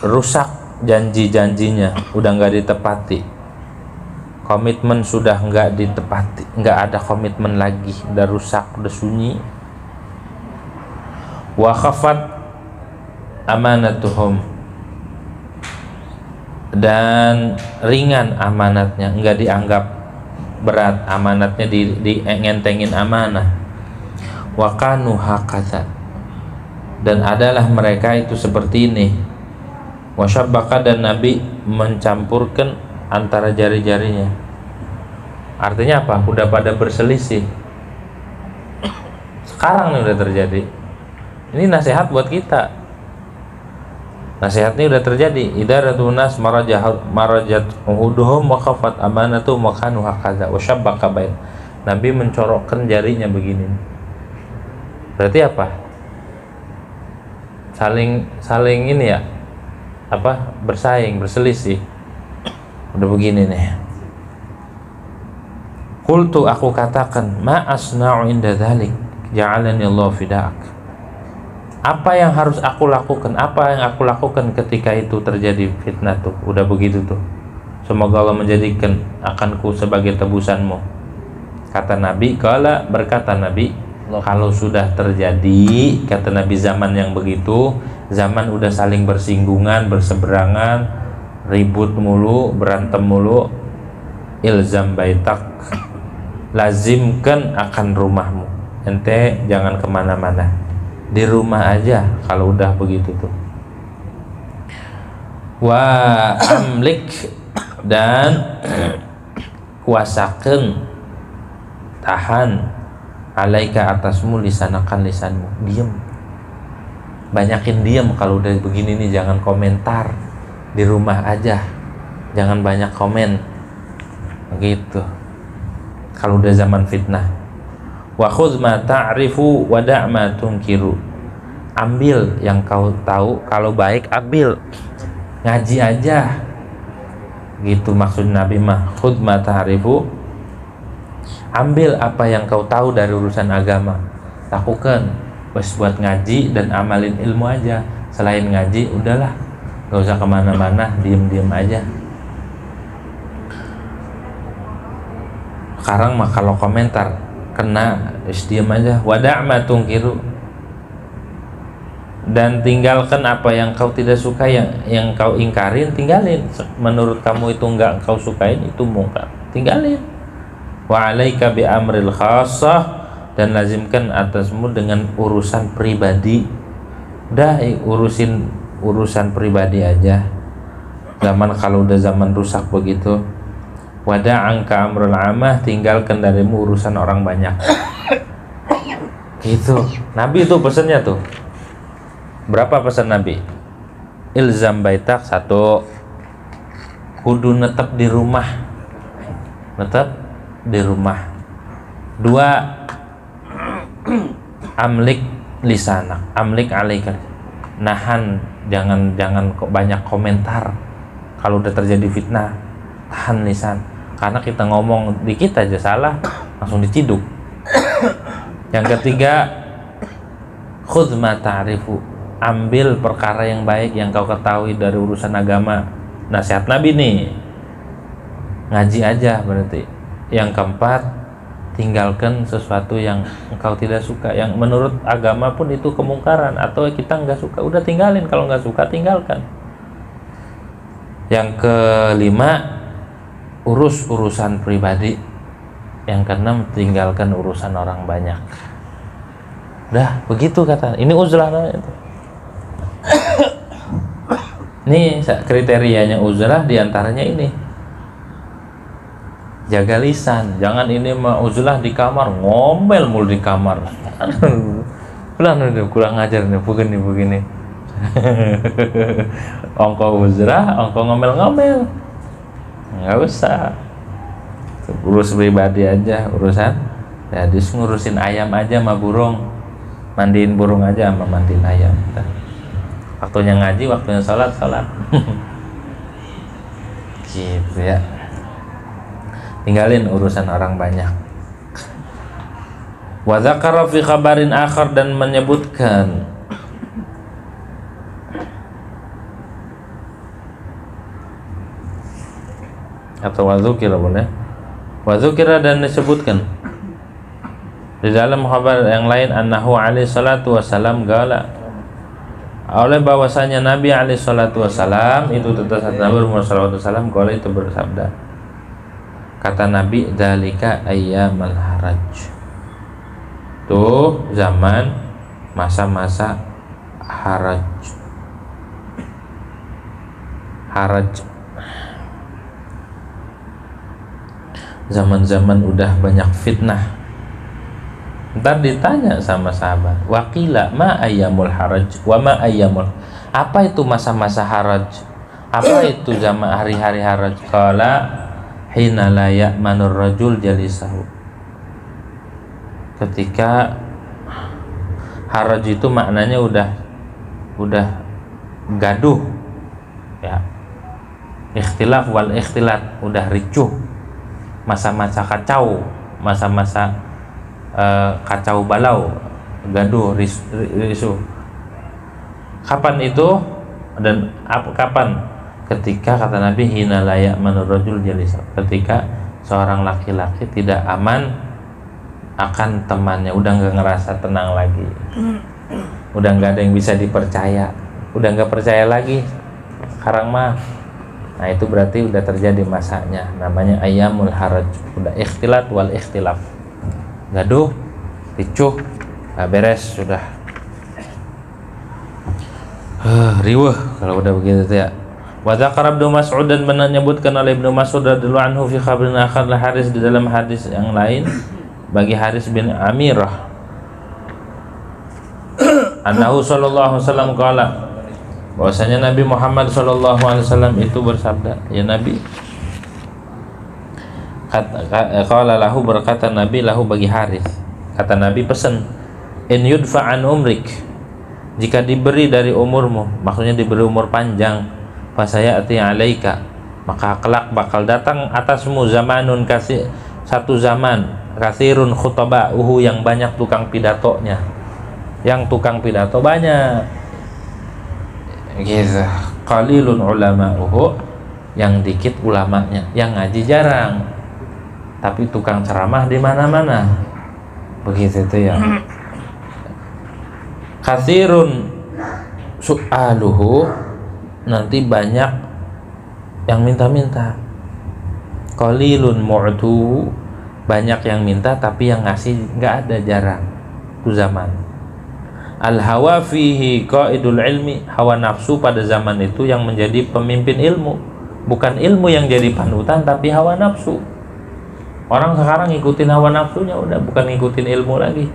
rusak janji-janjinya, udah nggak ditepati, komitmen sudah nggak ditepati, nggak ada komitmen lagi, udah rusak, udah sunyi. Wa khafat amanatuhum, dan ringan amanatnya, nggak dianggap berat amanatnya, ngentengin amanah. Wa kanu hakadza, dan adalah mereka itu seperti ini. Wa syabbaka, dan Nabi mencampurkan antara jari-jarinya. Artinya apa? Udah pada berselisih. Sekarang ini udah terjadi. Ini nasihat buat kita. Nasihat ini udah terjadi. Idaratun nas marajat uhuduhum wa khafat amanatuhum wa kanu hakaza wa syabbaka bain. Nabi mencorokkan jarinya begini. Berarti apa? Saling ini ya. Apa? Bersaing, berselisih. Udah begini nih. Qultu, aku katakan, ma asna'u inda dzalik ja'alani Allah fidak. Apa yang harus aku lakukan? Apa yang aku lakukan ketika itu terjadi fitnah tuh? Udah begitu tuh. Semoga Allah menjadikan akanku sebagai tebusanmu. Kata Nabi, berkata Nabi, kalau sudah terjadi, kata Nabi, zaman yang begitu, zaman udah saling bersinggungan, berseberangan, ribut mulu, berantem mulu, ilzam baitak, lazimkan akan rumahmu. Ente jangan kemana-mana, di rumah aja kalau udah begitu tuh. Wa amlik, dan kuasakan, tahan, alaika atasmu, lisanakan lisanmu, diem, banyakin diem kalau udah begini nih, jangan komentar, di rumah aja, jangan banyak komen begitu kalau udah zaman fitnah. Wa khudz ma ta'rifu wa da' ma tunkiru, ambil yang kau tahu, kalau baik ambil, ngaji aja gitu maksud Nabi mah. Khudz ma ta'rifu, ambil apa yang kau tahu dari urusan agama, lakukan, bos buat ngaji dan amalin ilmu aja. Selain ngaji udahlah, gak usah kemana-mana, diem-diem aja. Sekarang mah kalau komentar kena, diam aja. Wada' ma tungkiru, dan tinggalkan apa yang kau tidak suka, yang kau ingkarin, tinggalin. Menurut kamu itu enggak kau sukain, itu mungkar, tinggalin. Wa alaika bi amril khassah, dan lazimkan atasmu dengan urusan pribadi. Udah urusin urusan pribadi aja. Zaman kalau udah zaman rusak begitu. Wada'anka amrul amah, tinggalkan darimu urusan orang banyak. Gitu. Nabi itu pesannya tuh. Berapa pesan Nabi? Ilzam baitak, 1, kudu netep di rumah. Netep di rumah. 2, amlik lisanak, amlik alaika, nahan, jangan kok banyak komentar. Kalau udah terjadi fitnah, tahan lisan. Karena kita ngomong dikit aja salah, langsung diciduk. Yang ketiga, khudz ma ta'rifu, ambil perkara yang baik yang kau ketahui dari urusan agama. Nasihat Nabi nih, ngaji aja berarti. Yang keempat, tinggalkan sesuatu yang engkau tidak suka, yang menurut agama pun itu kemungkaran atau kita nggak suka, udah tinggalin. Kalau nggak suka, tinggalkan. Yang kelima, urus urusan pribadi. Yang keenam, tinggalkan urusan orang banyak. Udah begitu kata. Ini uzlah namanya. Nih kriterianya uzlah diantaranya ini. Jaga lisan, jangan ini mah uzlah di kamar ngomel mulu di kamar. Kurang ajar nih begini. Ongko uzlah, ongko ngomel-ngomel. Nggak usah. Urus pribadi aja urusan. Jadi ngurusin ayam aja sama burung. Mandiin burung aja sama mandiin ayam. Waktunya ngaji, waktunya sholat. Gitu ya. Tinggalin urusan orang banyak. Wa dzakara fi khabarin akhar, dan menyebutkan atau wa dzukira boleh. Wa dzukira, dan disebutkan di dalam khabar yang lain annahu alaihi salatu wasalam gala, oleh bahwasanya Nabi alaihi salatu wasalam itu tetap Nabi Muhammad sallallahu alaihi wasallam gala itu bersabda, kata Nabi, dzalika ayyamal haraj, tuh zaman masa-masa haraj. Zaman-zaman udah banyak fitnah. Ntar ditanya sama sahabat, waqila ma ayyamul haraj wa ma ayyamul, apa itu masa-masa haraj, apa itu zaman hari-hari haraj? Qala hina la ya'manur rajul jalisahu, ketika haraj itu maknanya udah gaduh ya, ikhtilaf wal ikhtilat, udah ricuh, masa-masa kacau, masa-masa kacau balau, gaduh, risu. Kapan itu dan kapan? Ketika kata Nabi hina la ya'manur rajul jalisa, ketika seorang laki-laki tidak aman akan temannya, udah nggak ngerasa tenang lagi, udah nggak ada yang bisa dipercaya, udah nggak percaya lagi sekarang mah. Nah itu berarti udah terjadi masanya, namanya ayyamul haraj, udah ikhtilat wal ikhtilaf, gaduh, ricuh, beres sudah. Riwah kalau udah begitu ya. Wa dzakara Ibnu Mas'ud, dan menyebutkan oleh Ibnu Mas'ud radhiyallahu anhu fi khabrin akhar la Haris, di dalam hadis yang lain bagi Haris bin Amirah, annahu sallallahu alaihi wasallam qala, bahwasanya Nabi Muhammad sallallahu alaihi wasallam itu bersabda, ya Nabi qala lahu, berkata Nabi lahu bagi Haris, kata Nabi pesan, in yudfa an umrik, jika diberi dari umurmu, maksudnya diberi umur panjang, fasaya ati alaika, maka kelak bakal datang atasmu zamanun kasih, satu zaman, kasirun khutaba'uhu, yang banyak tukang pidatonya, yang tukang pidato banyak gitu, qalilun ulama'uhu, yang dikit ulamanya, yang ngaji jarang tapi tukang ceramah di mana-mana, begitu itu ya. Katsirun su'aluhu, nanti banyak yang minta-minta. Qalilun mu'tu, banyak yang minta tapi yang ngasih nggak ada, jarang. Itu zaman. Al hawa fihi qaidul ilmi, hawa nafsu pada zaman itu yang menjadi pemimpin ilmu, bukan ilmu yang jadi panutan tapi hawa nafsu. Orang sekarang ngikutin hawa nafsunya, udah bukan ngikutin ilmu lagi.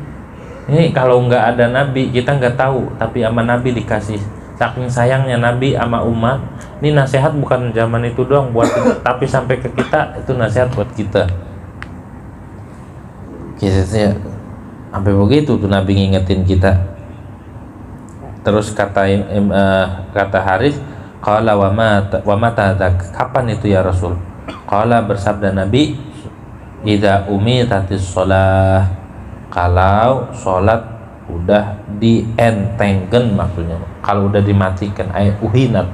Ini kalau nggak ada Nabi kita nggak tahu, tapi sama Nabi dikasih. Saking sayangnya Nabi sama umat. Ini nasihat bukan zaman itu doang buat kita, tapi sampai ke kita itu nasihat buat kita. Kisahnya sampai begitu tuh Nabi ngingetin kita. Terus kata Haris, qala wa mata kapan itu ya Rasul? Qala, bersabda Nabi, idza umitatis shalah, kalau sholat udah dientengkan, maksudnya kalau udah dimatikan, uhinat,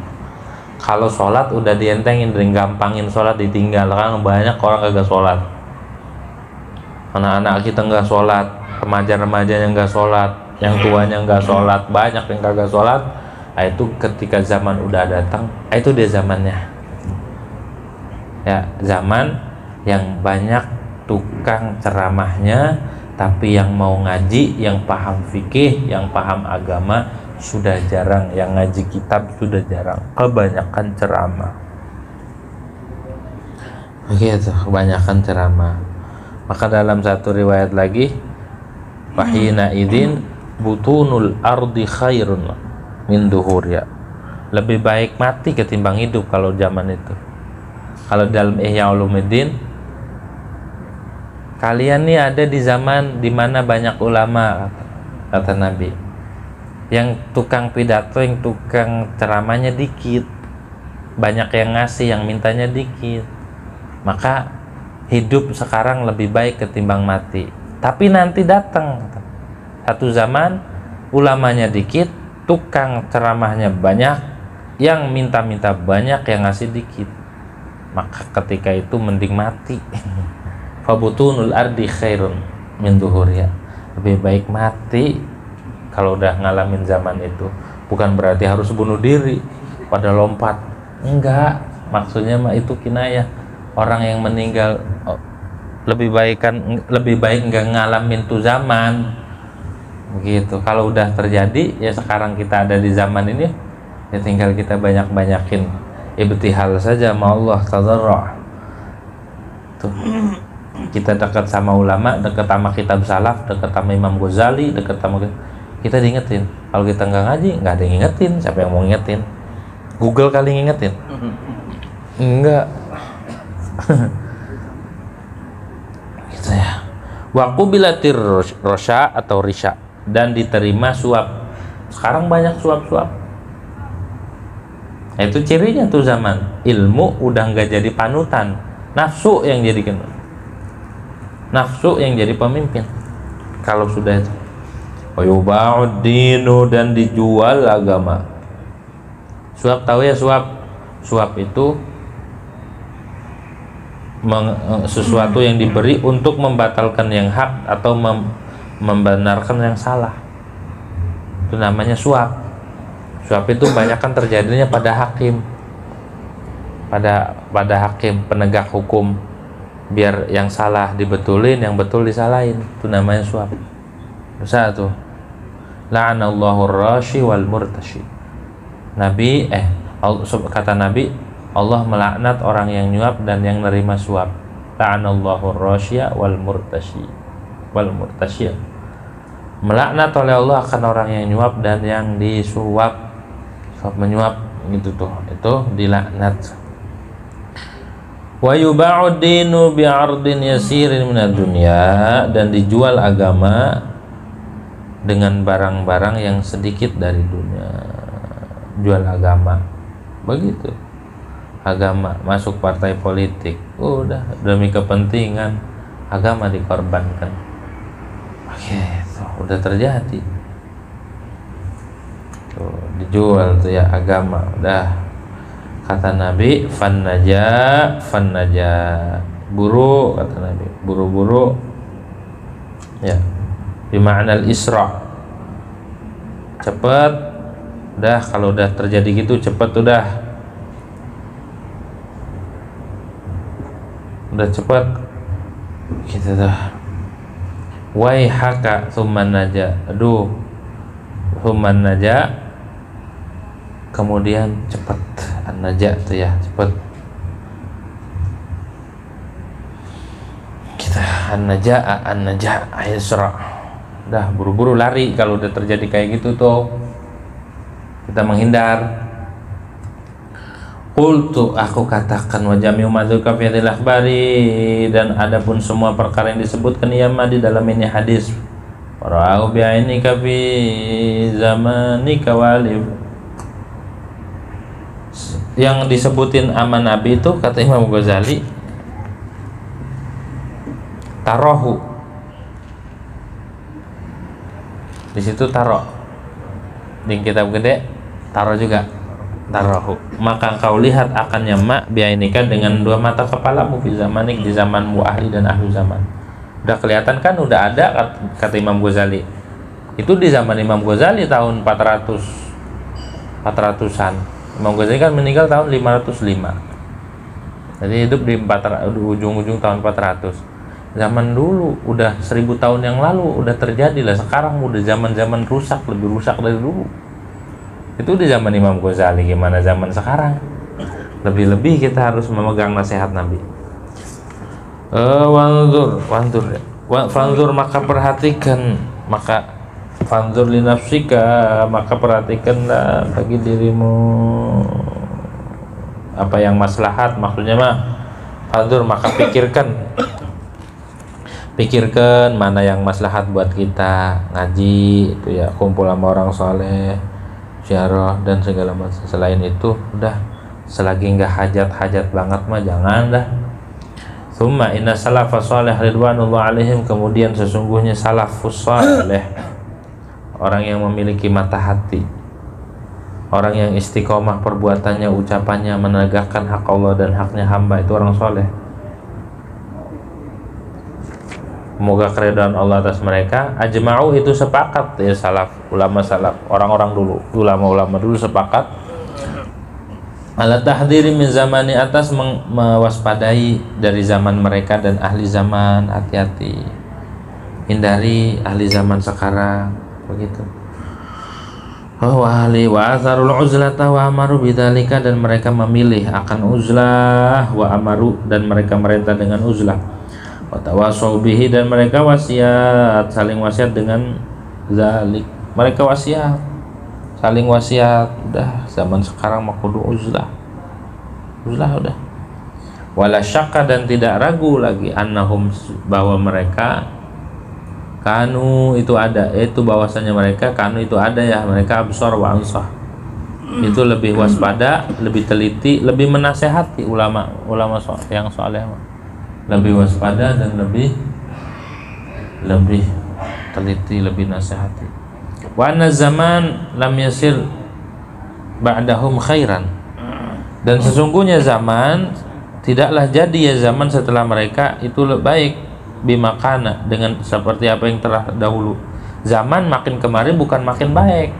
kalau sholat udah dientengin, gampangin sholat, ditinggal. Kan banyak orang kagak sholat, anak-anak kita nggak sholat, remaja-remajanya nggak sholat, yang tuanya nggak sholat, banyak yang kagak sholat. Nah, itu ketika zaman udah datang, itu dia zamannya ya, zaman yang banyak tukang ceramahnya, Tapi yang mau ngaji, yang paham fikih, yang paham agama sudah jarang, yang ngaji kitab sudah jarang, kebanyakan ceramah. Begitu, kebanyakan ceramah. Maka dalam satu riwayat lagi, wahina idzin butunul ardi khairun min duhuriya. Lebih baik mati ketimbang hidup kalau zaman itu. Kalau dalam Ihya Ulumuddin, kalian nih ada di zaman dimana banyak ulama, kata Nabi, yang tukang pidato, yang tukang ceramahnya dikit, banyak yang ngasih, yang mintanya dikit. Maka hidup sekarang lebih baik ketimbang mati. Tapi nanti datang satu zaman ulamanya dikit, tukang ceramahnya banyak, yang minta-minta banyak, yang ngasih dikit. Maka ketika itu mending mati. Fabutunul ardi khairun min duhuriya. Lebih baik mati kalau udah ngalamin zaman itu. Bukan berarti harus bunuh diri pada lompat, enggak. Maksudnya mah itu kinayah. Orang yang meninggal lebih baik enggak ngalamin tuh zaman begitu. Kalau udah terjadi, ya sekarang kita ada di zaman ini, ya tinggal kita banyak-banyakin ibtihal saja sama Allah, tadarru'. Tuh, kita dekat sama ulama, dekat sama kitab salaf, dekat sama Imam Ghazali, dekat sama kita diingetin. Kalau kita nggak ngaji, nggak ada yang ngingetin. Siapa yang mau ngingetin? Google kali ngingetin? Enggak. Gitu ya. Wa qubilatir rosya atau risya, dan diterima suap. Sekarang banyak suap-suap. Nah, itu cirinya tuh zaman. Ilmu udah nggak jadi panutan, nafsu yang jadi kenal. Nafsu yang jadi pemimpin. Kalau sudah itu, wayuba'ud dinu, dan dijual agama. Suap, tahu ya suap? Suap itu sesuatu yang diberi untuk membatalkan yang hak atau membenarkan yang salah. Itu namanya suap. Suap itu banyak kan terjadinya pada hakim, pada hakim penegak hukum. Biar yang salah dibetulin, yang betul disalahin. Itu namanya suap. Dosa tuh. La'anallahu ar-rashi wal murtashi. Kata Nabi, Allah melaknat orang yang nyuap dan yang nerima suap. La'anallahu ar-rashiya wal murtashi. Wal murtashi. Melaknat oleh Allah akan orang yang nyuap dan yang disuap. Suap menyuap gitu tuh. Itu dilaknat. Wa yuba'ud dinu bi'ardin yasirin minad dunya, dan dijual agama dengan barang-barang yang sedikit dari dunia. Jual agama begitu. Agama masuk partai politik, udah demi kepentingan agama dikorbankan. Oke, udah terjadi tuh, dijual tuh ya agama. Udah, kata Nabi, fannaja, buru, kata Nabi, buru-buru, ya, bima'na al-isra, cepet, udah. Kalau udah terjadi gitu, cepet, udah cepet, gitu dah. Waihaka tsumman naja, aduh, tsumman naja, kemudian cepet. An-naja tuh ya, cepet. Kita an-naja ayasra. Udah buru-buru lari kalau udah terjadi kayak gitu tuh. Kita menghindar. Qultu, aku katakan, wa jami'u madzukra fi hadhil akhbari, dan adapun semua perkara yang disebutkan yama di dalam ini hadis. Fara'u bi'ainika fi zamanika walib. Yang disebutin sama Nabi itu, kata Imam Ghazali, tarohu. Di situ taro. Di kitab gede taro juga. Tarohu. Maka engkau lihat akannya mak biainika dengan dua mata kepalamu fi zamanik, di zamanmu ahli dan ahlu zaman. Udah kelihatan kan, udah ada, kata Imam Ghazali. Itu di zaman Imam Ghazali tahun 400-an. Imam Ghazali kan meninggal tahun 505. Jadi hidup di ujung-ujung tahun 400. zaman dulu, udah 1000 tahun yang lalu udah terjadi lah. Sekarang udah zaman rusak, lebih rusak dari dulu. Itu di zaman Imam Ghazali, gimana zaman sekarang? Lebih-lebih kita harus memegang nasihat Nabi. Fanzur maka perhatikan, maka fanzur li nafsika, maka perhatikanlah bagi dirimu apa yang maslahat. Maksudnya mah fanzur maka pikirkan mana yang maslahat buat kita, ngaji itu ya, kumpul sama orang soleh, ziarah dan segala macam. Selain itu udah, selagi nggak hajat banget mah jangan dah. Tsumma inna salafas salih ridwanullah alaihim, kemudian sesungguhnya salafus salih, orang yang memiliki mata hati, orang yang istiqomah perbuatannya, ucapannya, menegakkan hak Allah dan haknya hamba, itu orang soleh. Semoga keridhaan Allah atas mereka. Ajma'u itu sepakat ya, salaf, ulama salaf, orang-orang dulu, ulama-ulama dulu sepakat ala tahdiri min zamani, atas mewaspadai dari zaman mereka dan ahli zaman. Hati-hati, hindari ahli zaman sekarang, begitu. Wa atharul uzlata wa amaru bidzalika, dan mereka memilih akan uzlah, wa amaru dan mereka merintah dengan uzlah, wa tawasau bihi dan mereka wasiat, saling wasiat dengan zalik. Mereka wasiat, saling wasiat. Udah zaman sekarang mah kudu uzlah udah. Wala syakka, dan tidak ragu lagi, annahum, bahwa mereka kanu itu ada, itu bahwasanya mereka kanu itu ada ya, mereka absor wa ansah, itu lebih waspada, lebih teliti, lebih menasehati. Ulama yang saleh lebih waspada dan lebih teliti, lebih nasihati. Wa anna zaman lam yasir ba'dahum khairan, dan sesungguhnya zaman tidaklah jadi ya zaman setelah mereka itu lebih baik, bimakana, dengan seperti apa yang telah dahulu. Zaman makin kemarin bukan makin baik,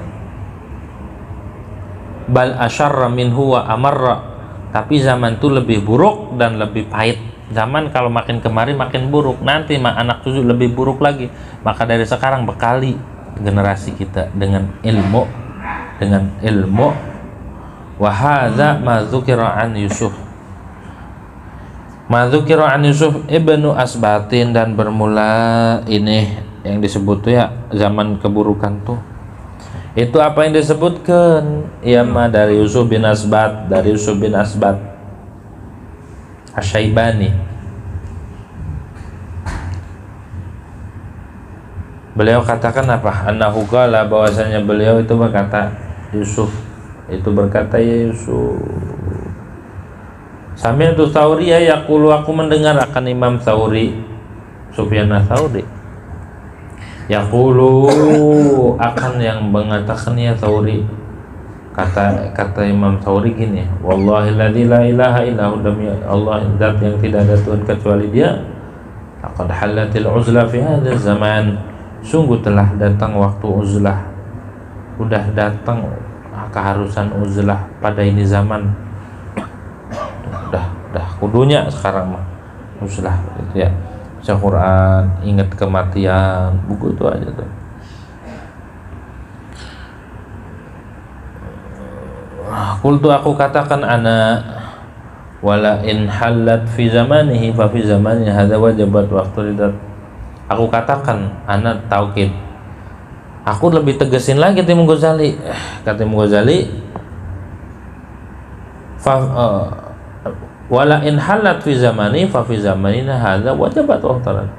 bal asyarra minhu wa amarra, tapi zaman itu lebih buruk dan lebih pahit. Zaman kalau makin kemarin makin buruk, nanti anak cucu lebih buruk lagi. Maka dari sekarang bekali generasi kita dengan ilmu. Wa hadza ma dzukira an Yusuf ibnu Asbatin, dan bermula ini yang disebut tuh ya zaman keburukan tuh. Itu apa yang disebutkan? Ya ma dari Yusuf bin Asbat Asy-Syaibani. Beliau katakan apa? Annahu qala, bahwasanya beliau itu berkata, Yusuf itu berkata, ya Yusuf, Sami'tu Tsauri yaqulu, aku mendengar akan Imam Tsauri, Sufyan Tsauri, yaqulu akan yang mengatakan ya Tsauri, kata Imam Tsauri gini, wallahi alladzi la ilaha illa hu, demi Allah zat yang tidak ada Tuhan kecuali Dia, laqad halatil uzla fi hadzal zaman, sungguh telah datang waktu uzlah, udah datang keharusan uzlah pada ini zaman. Udah kudunya sekarang mah uzlah gitu ya. Baca Quran, ingat kematian, buku itu aja tuh. Qultu, aku katakan, ana wala in halat fi zamanihi fa fi zamanihi hadza wajabat waqtu ridat. Aku katakan, ana taukid, aku lebih tegesin lagi kata Imam Ghazali. Kata Imam Ghazali, wala in halat fi zamani fa fi zamanina hadza wajabat waqtaran.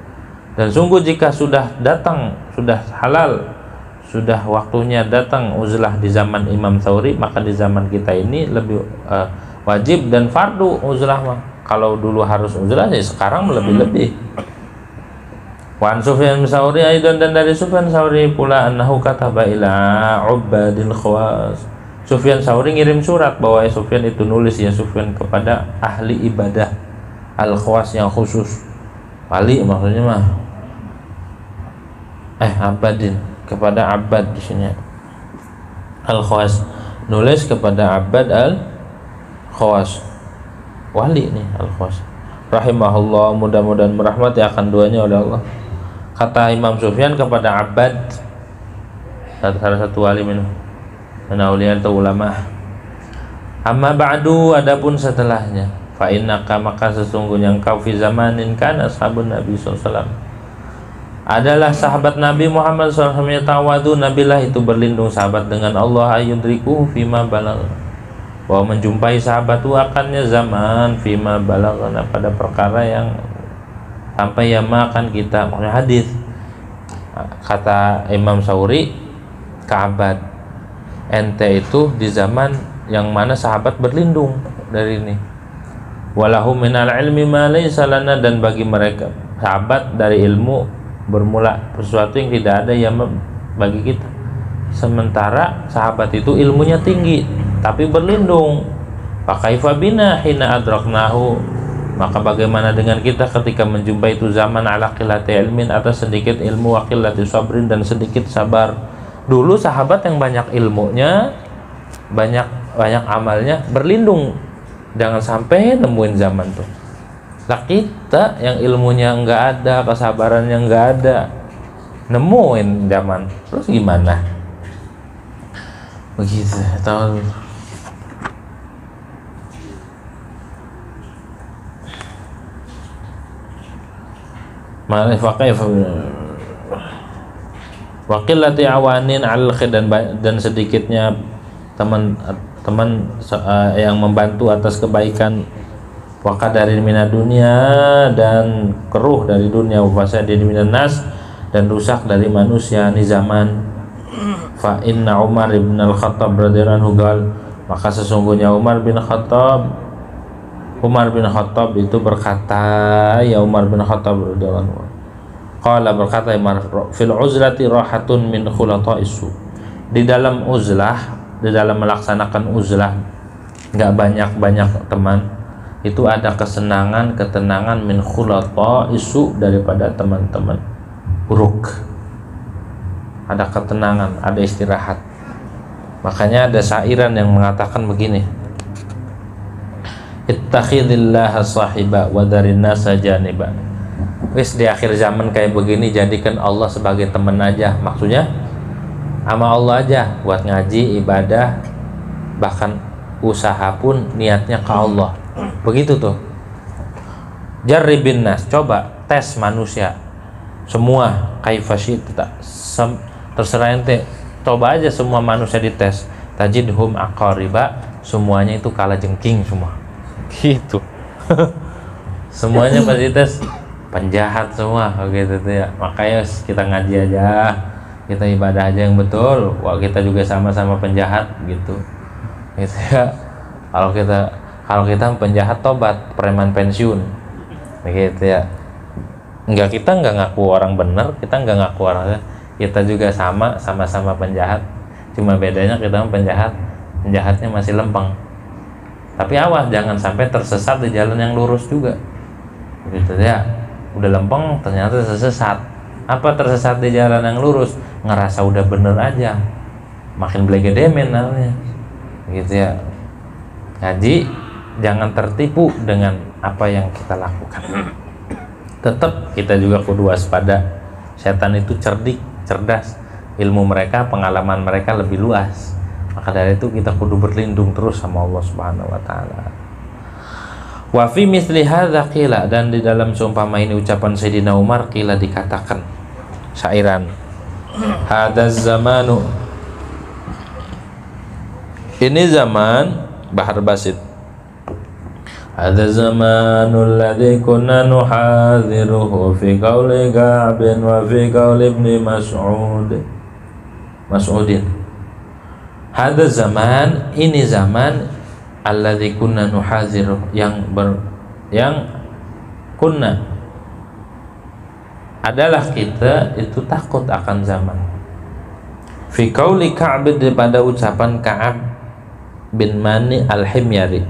Dan sungguh jika sudah datang, sudah halal, sudah waktunya datang uzlah di zaman Imam Tsauri, maka di zaman kita ini lebih wajib dan fardu uzlah mah. Kalau dulu harus uzlah, ya sekarang lebih-lebih. Wan Sufyan Tsauri aidan, dan dari Sufyan Tsauri pula, annahu kataba ila ubadil khawas. Sufyan Tsauri ngirim surat, bahwa Sufyan itu nulis ya Sufyan kepada ahli ibadah al khawas yang khusus. Wali maksudnya mah abadin, kepada abad di sini. Al khawas nulis kepada abad al khawas, wali nih al khawas. rahimahullah, mudah-mudahan merahmati akan duanya oleh Allah. Kata Imam Sufyan kepada Abbad, salah satu wali min auliya atau ulama, amma ba'du, adapun setelahnya, fa innaka, maka sesungguhnya engkau fi zamanin kana ashabun Nabi SAW, adalah sahabat Nabi Muhammad SAW, tawadu, nabilah itu berlindung sahabat dengan Allah, ayudriku fima balagh, bahwa menjumpai sahabat itu akannya zaman fima balaghana, pada perkara yang sampai yang makan kita, maksudnya hadis. Kata Imam Sauri ke Abbad, ente itu di zaman yang mana sahabat berlindung dari ini, walahum minal ilmi ma laysa lana, dan bagi mereka sahabat dari ilmu bermula sesuatu yang tidak ada yang bagi kita, sementara sahabat itu ilmunya tinggi tapi berlindung. Fakaifa bina hina adraknahu, maka bagaimana dengan kita ketika menjumpai itu zaman ala qillati ilmin, atas sedikit ilmu, wa qillati sabrin, dan sedikit sabar. Dulu sahabat yang banyak ilmunya, banyak amalnya, berlindung jangan sampai nemuin zaman tuh. Lah kita yang ilmunya enggak ada, kesabarannya enggak ada, nemuin zaman, terus gimana? Begitu, tahu. Waqillati awanin al khair, dan sedikitnya teman-teman yang membantu atas kebaikan, waqadarin minad dunia, dan keruh dari dunia, wafasadin minan nas, dan rusak dari manusia ni zaman. Fa inna Umar ibn al-Khattab radhiyallahu anhu, maka sesungguhnya Umar bin Khattab itu berkata, ya Umar bin Khattab radhiyallahu anhu, qala, berkata Umar, fil uzlati rahatun min khulata'is su, di dalam uzlah, di dalam melaksanakan uzlah, enggak banyak teman, itu ada ketenangan min khulata'is su, daripada teman-teman buruk. Ada ketenangan, ada istirahat. Makanya ada syairan yang mengatakan begini, ittakhidillah sahiba wa darin nasa janiba. Wis, di akhir zaman kayak begini, jadikan Allah sebagai teman aja. Maksudnya sama Allah aja, buat ngaji, ibadah, bahkan usaha pun niatnya ke Allah. Begitu tuh. Jarribin nas, coba tes manusia semua, kaifasyita, terserah ente, coba aja semua manusia dites, tajidhum aqariba, semuanya itu kalah jengking semua. Gitu. Semuanya pasti tes penjahat semua, begitu tuh ya. Makanya kita ngaji aja, kita ibadah aja yang betul. Wah, kita juga sama-sama penjahat gitu. Gitu ya. Kalau kita penjahat, tobat, preman pensiun. Begitu ya. Kita enggak ngaku orang benar, kita enggak ngaku orang, kita juga sama-sama penjahat. Cuma bedanya kita penjahatnya masih lempeng. Tapi awas, jangan sampai tersesat di jalan yang lurus juga. Gitu ya. Udah lempeng ternyata tersesat. Apa tersesat di jalan yang lurus? Ngerasa udah bener aja, makin blegedemen namanya. Gitu ya. Ngaji, jangan tertipu dengan apa yang kita lakukan. Tetap kita juga kudu waspada. Setan itu cerdas. Ilmu mereka, pengalaman mereka lebih luas. Maka dari itu kita kudu berlindung terus sama Allah Subhanahu wa taala. Wa fi misli hadza qila, dan di dalam seumpama ini ucapan Sayyidina Umar, qila, dikatakan syairan, hadaz zamanu, ini zaman Bahar Basit, hadaz zamanul ladzi kunna nuhadhiruhu fi qauli Ka'bin wa fi qauli Ibnu Mas'udin. Hadaz zaman, ini zaman alladzi kunna nuhadziru, yang kunna adalah kita itu takut akan zaman. Fi qauli Ka'b, pada ucapan Ka'ab bin Mani al-Himyari.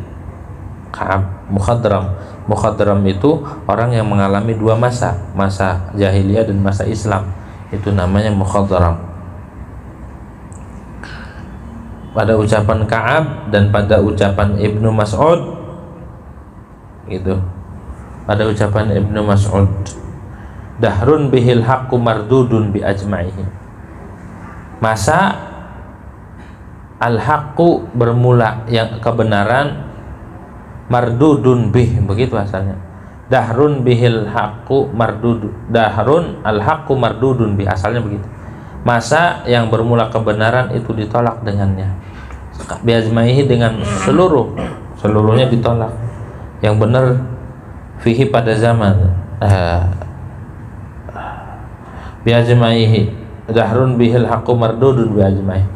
Ka'ab Mukhadram itu orang yang mengalami dua masa jahiliyah dan masa Islam. Itu namanya Mukhadram. Pada ucapan Ka'ab dan pada ucapan Ibnu Mas'ud gitu. pada ucapan Ibnu Mas'ud, dahrun bihil haqqu mardudun bi ajma'ihi. Masa al-haqqu bermula, yang kebenaran, mardudun bih, begitu asalnya. Dahrun bihil haqqu mardud, dahrun al-haqqu mardudun bih, asalnya begitu. Masa yang bermula kebenaran itu ditolak dengannya. Bi ajma'ihi, dengan seluruhnya ditolak. Yang benar fihi pada zaman bi ajma'ihi, dahrun bihil haqqu mardudun bi ajma'ihi.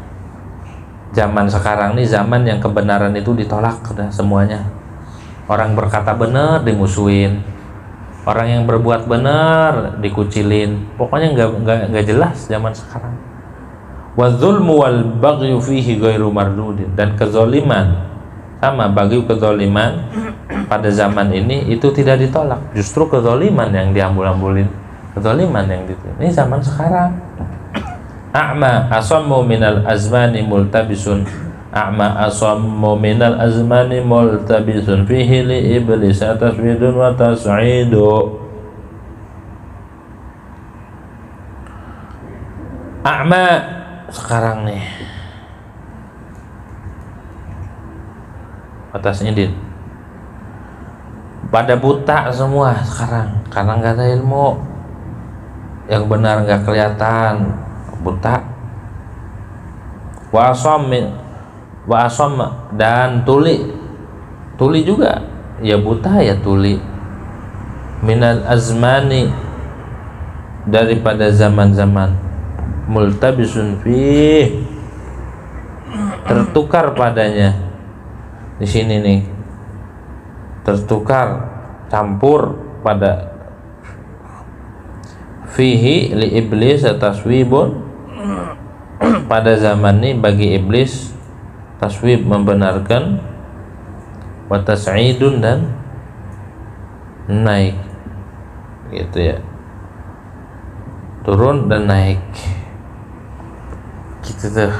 Zaman sekarang ini zaman yang kebenaran itu ditolak udah semuanya. Orang berkata benar dimusuhin, orang yang berbuat benar dikucilin. Pokoknya nggak jelas zaman sekarang. Wadzulmu wal baghyu fihi ghairu mardudin, dan kezaliman sama bagyu, kezaliman pada zaman ini itu tidak ditolak. Justru kezaliman yang diambul-ambulin, kezaliman yang ini zaman sekarang. A'ma asammu minal azmani multabisun, a'ma asammu minal azmani multabisun fihi li iblis taswidun wa tas'idu. A'ma sekarang nih atasnya din, pada buta semua sekarang karena nggak ada ilmu, yang benar nggak kelihatan, buta. Wa asam dan tuli juga ya, buta ya tuli. Minal azmani, daripada zaman-zaman, multabisun fi, tertukar padanya. Di sini nih tertukar, campur pada fihi li iblis taswibun, pada zaman ini bagi iblis taswib membenarkan, wa tas'idun dan naik, gitu ya, turun dan naik gitu tuh.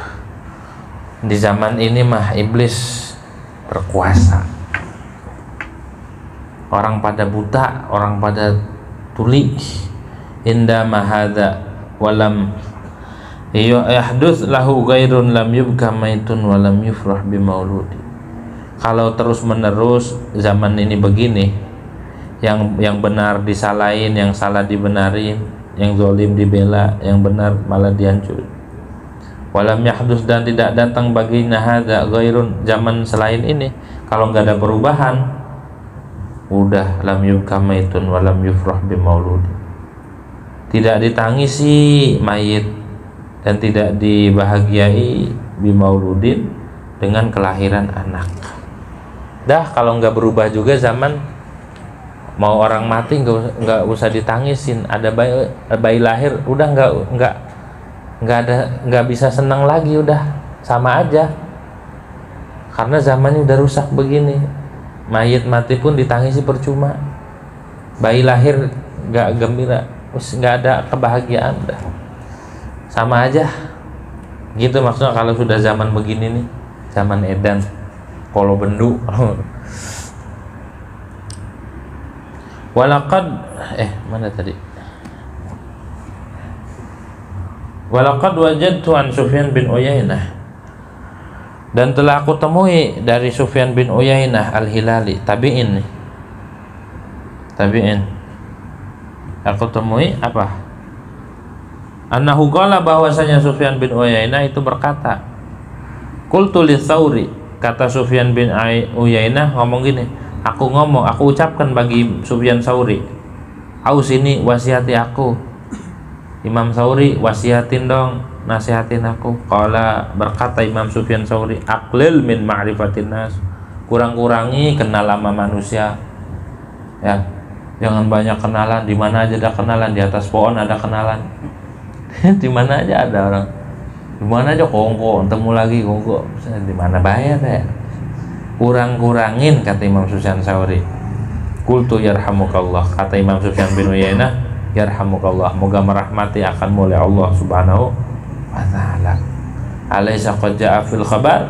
Di zaman ini mah iblis berkuasa, orang pada buta, orang pada tuli. Inda mahadha walam yahdus lahu ghairun lam yubka maitun walam yufrah bimauludi. Kalau terus menerus zaman ini begini, yang benar disalahin, yang salah dibenarin, yang zalim dibela, yang benar malah dihancurin. Walam yahdus, dan tidak datang bagi nahada ghairun, zaman selain ini, kalau nggak ada perubahan, udah lam yubka maitun walam yufrah bimauludi, tidak ditangisi mayit dan tidak dibahagiai bimauludin, dengan kelahiran anak. Dah kalau nggak berubah juga zaman, mau orang mati nggak usah ditangisin, ada bayi lahir udah nggak bisa senang lagi, udah sama aja, karena zamannya udah rusak begini. Mayit mati pun ditangisi percuma, bayi lahir nggak gembira, nggak ada kebahagiaan, udah sama aja gitu. Maksudnya kalau sudah zaman begini nih, zaman edan, kalau bendu. Walaqad mana tadi? Walaqad wajadtu an Sufyan bin Uyainah, dan telah aku temui dari Sufyan bin Uyainah al-Hilali, tabi'in. Aku temui apa? Annahu qala, bahwasanya Sufyan bin Uyainah itu berkata, qultu li Tsauri, kata Sufyan bin Uyainah ngomong gini, aku ucapkan bagi Sufyan Tsauri, ausini, wasiyati aku. Imam Tsauri, wasiatin dong, nasihatin aku. Qala, berkata Imam Sufyan Tsauri, aqlil min ma'rifatin nas, kurang-kurangi kenal sama manusia ya, jangan banyak kenalan. Di mana aja ada kenalan, di atas pohon ada kenalan. Di mana aja ada orang, di mana aja kongko, ketemu lagi kongko, di mana bayar ya. Kurang-kurangin, kata Imam Sufyan Tsauri. Qultu yarhamukallah, kata Imam Sufyan bin Uyainah, yarhamukallah, moga merahmati akan oleh Allah subhanahu wa ta'ala. Alaysa qad ja'a fil khabar,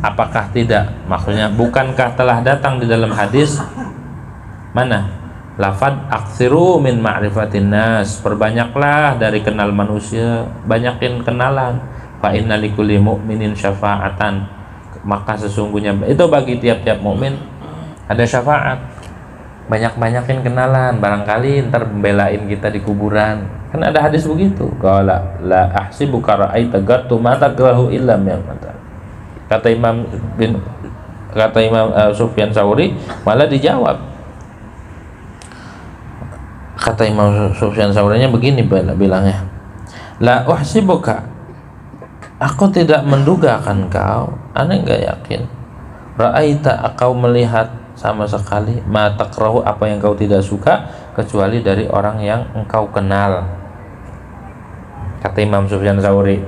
apakah tidak, maksudnya bukankah telah datang di dalam hadis, Mana? Lafad aksiru min ma'rifatin nas, perbanyaklah dari kenal manusia, banyakin kenalan. Fa inna likulli mu'minin syafa'atan, maka sesungguhnya itu bagi tiap-tiap mukmin ada syafaat. Banyak-banyakin kenalan, barangkali ntar membelain kita di kuburan. Kan ada hadis begitu. Qala la ahsibuka ra'aita gattu ma takrahu illa min. Kata Imam Sufyan Tsauri, malah dijawab. Kata Imam Sufyan Tsaurinya begini bilangnya, la uhsibuka, aku tidak mendugakan kau, aneh enggak yakin, ra'aita, kau melihat sama sekali, ma takrahu, apa yang kau tidak suka, kecuali dari orang yang engkau kenal. Kata Imam Sufyan Tsauri,